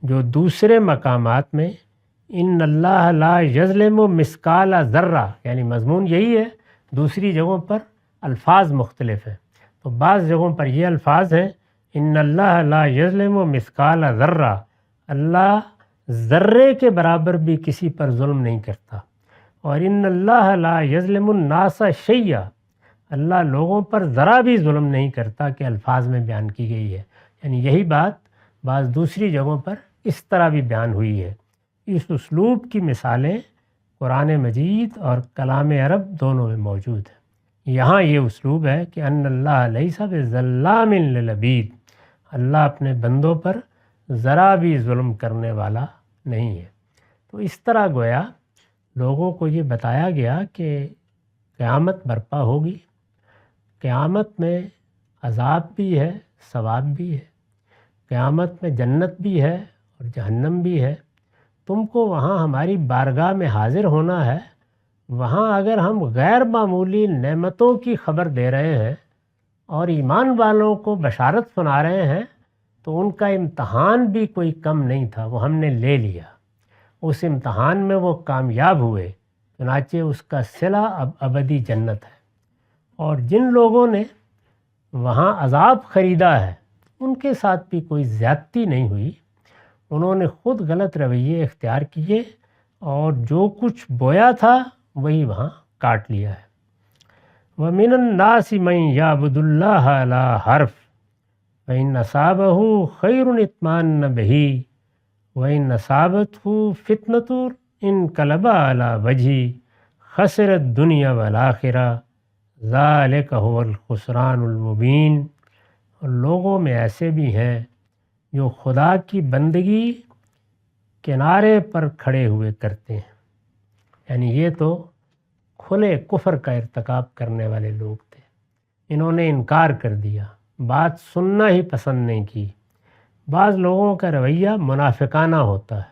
جو دوسرے مقامات میں ان اللہ لا یظلم مثقال ذرہ، یعنی مضمون یہی ہے، دوسری جگہوں پر الفاظ مختلف ہیں۔ تو بعض جگہوں پر یہ الفاظ ہیں ان اللہ لا یظلم مثقال ذرہ، اللہ ذرے کے برابر بھی کسی پر ظلم نہیں کرتا، اور ان اللہ لا یظلم الناس شیئا، اللہ لوگوں پر ذرا بھی ظلم نہیں کرتا کہ الفاظ میں بیان کی گئی ہے، یعنی یہی بات بعض دوسری جگہوں پر اس طرح بھی بیان ہوئی ہے۔ اس اسلوب کی مثالیں قرآن مجید اور کلام عرب دونوں میں موجود ہیں۔ یہاں یہ اسلوب ہے کہ ان اللہ لیس بظلام للعبید، اللہ اپنے بندوں پر ذرا بھی ظلم کرنے والا نہیں ہے۔ تو اس طرح گویا لوگوں کو یہ بتایا گیا کہ قیامت برپا ہوگی، قیامت میں عذاب بھی ہے، ثواب بھی ہے، قیامت میں جنت بھی ہے اور جہنم بھی ہے، تم کو وہاں ہماری بارگاہ میں حاضر ہونا ہے، وہاں اگر ہم غیر معمولی نعمتوں کی خبر دے رہے ہیں اور ایمان والوں کو بشارت سنا رہے ہیں تو ان کا امتحان بھی کوئی کم نہیں تھا، وہ ہم نے لے لیا، اس امتحان میں وہ کامیاب ہوئے، چنانچہ اس کا صلہ اب ابدی جنت ہے۔ اور جن لوگوں نے وہاں عذاب خریدا ہے ان کے ساتھ بھی کوئی زیادتی نہیں ہوئی، انہوں نے خود غلط رویے اختیار کیے اور جو کچھ بویا تھا وہی وہاں کاٹ لیا ہے۔ وَمِنَ النَّاسِ مَن يَعْبُدُ اللَّهَ عَلَى حَرْفٍ وَإِنْ أَصَابَهُ خَيْرٌ اطْمَأَنَّ بِهِ وَإِنْ أَصَابَتْهُ فِتْنَةٌ انقلب عَلَى وَجْهِهِ خَسِرَ الدُّنْيَا وَالْآخِرَةَ ذَلِكَ هُوَ الْخُسْرَانُ الْمُبِينُ۔ اور لوگوں میں ایسے بھی ہیں جو خدا کی بندگی کنارے پر کھڑے ہوئے کرتے ہیں، یعنی یہ تو کھلے کفر کا ارتکاب کرنے والے لوگ تھے، انہوں نے انکار کر دیا، بات سننا ہی پسند نہیں کی۔ بعض لوگوں کا رویہ منافقانہ ہوتا ہے،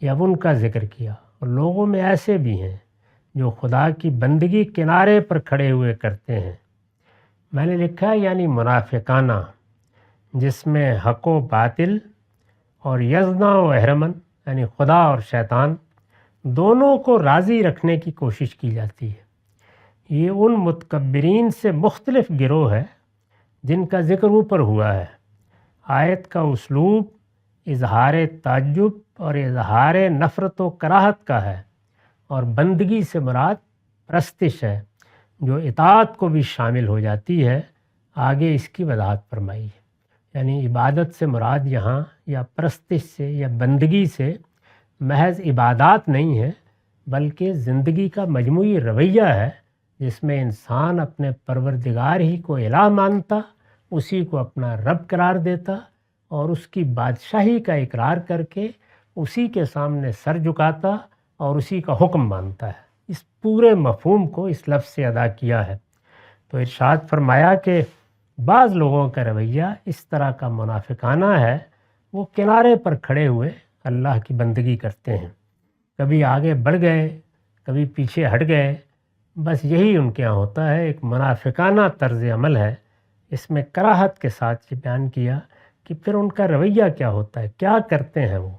یہ اب ان کا ذکر کیا۔ اور لوگوں میں ایسے بھی ہیں جو خدا کی بندگی کنارے پر کھڑے ہوئے کرتے ہیں، میں نے لکھا ہے یعنی منافقانہ، جس میں حق و باطل اور یزنا و احرمن یعنی خدا اور شیطان دونوں کو راضی رکھنے کی کوشش کی جاتی ہے۔ یہ ان متکبرین سے مختلف گروہ ہے جن کا ذکر اوپر ہوا ہے۔ آیت کا اسلوب اظہار تعجب اور اظہار نفرت و کراہت کا ہے، اور بندگی سے مراد پرستش ہے جو اطاعت کو بھی شامل ہو جاتی ہے، آگے اس کی وضاحت فرمائی ہے۔ یعنی عبادت سے مراد یہاں یا پرستش سے یا بندگی سے محض عبادات نہیں ہے، بلکہ زندگی کا مجموعی رویہ ہے جس میں انسان اپنے پروردگار ہی کو الہ مانتا، اسی کو اپنا رب قرار دیتا اور اس کی بادشاہی کا اقرار کر کے اسی کے سامنے سر جھکاتا اور اسی کا حکم مانتا ہے۔ اس پورے مفہوم کو اس لفظ سے ادا کیا ہے۔ تو ارشاد فرمایا کہ بعض لوگوں کا رویہ اس طرح کا منافقانہ ہے، وہ کنارے پر کھڑے ہوئے اللہ کی بندگی کرتے ہیں، کبھی آگے بڑھ گئے کبھی پیچھے ہٹ گئے، بس یہی ان کے یہاں ہوتا ہے، ایک منافقانہ طرز عمل ہے۔ اس میں کراہت کے ساتھ یہ بیان کیا کہ پھر ان کا رویہ کیا ہوتا ہے، کیا کرتے ہیں وہ۔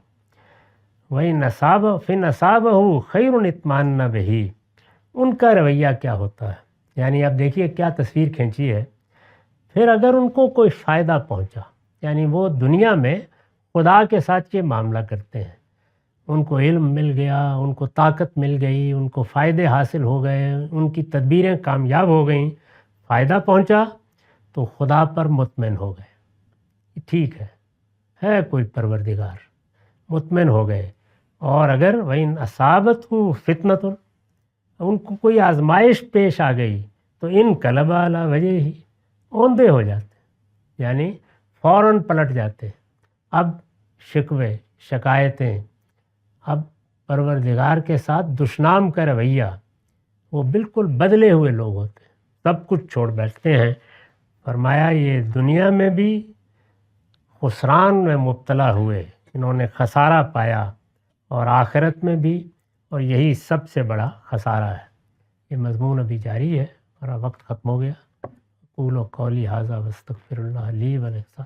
وہی نصاب فن نصاب ہو خیر اطمانن بہی، ان کا رویہ کیا ہوتا ہے۔ یعنی اب دیکھیے کیا تصویر کھینچی ہے۔ پھر اگر ان کو کوئی فائدہ پہنچا، یعنی وہ دنیا میں خدا کے ساتھ یہ معاملہ کرتے ہیں، ان کو علم مل گیا، ان کو طاقت مل گئی، ان کو فائدے حاصل ہو گئے، ان کی تدبیریں کامیاب ہو گئیں، فائدہ پہنچا تو خدا پر مطمئن ہو گئے، ٹھیک ہے کوئی پروردگار، مطمئن ہو گئے۔ اور اگر وَإِنْ أَصَابَتْهُ فِتْنَةٌ، ان کو کوئی آزمائش پیش آ گئی تو انقلب علی وجہہ، اوندے ہو جاتے، یعنی فوراً پلٹ جاتے۔ اب شکوے شکایتیں، اب پروردگار کے ساتھ دشنام کا رویہ، وہ بالکل بدلے ہوئے لوگ ہوتے ہیں، سب کچھ چھوڑ بیٹھتے ہیں۔ فرمایا یہ دنیا میں بھی خسران میں مبتلا ہوئے، انہوں نے خسارہ پایا، اور آخرت میں بھی، اور یہی سب سے بڑا خسارہ ہے۔ یہ مضمون ابھی جاری ہے، اور وقت ختم ہو گیا۔ قولوا قولی ھذا واستغفر اللہ لی ولکم۔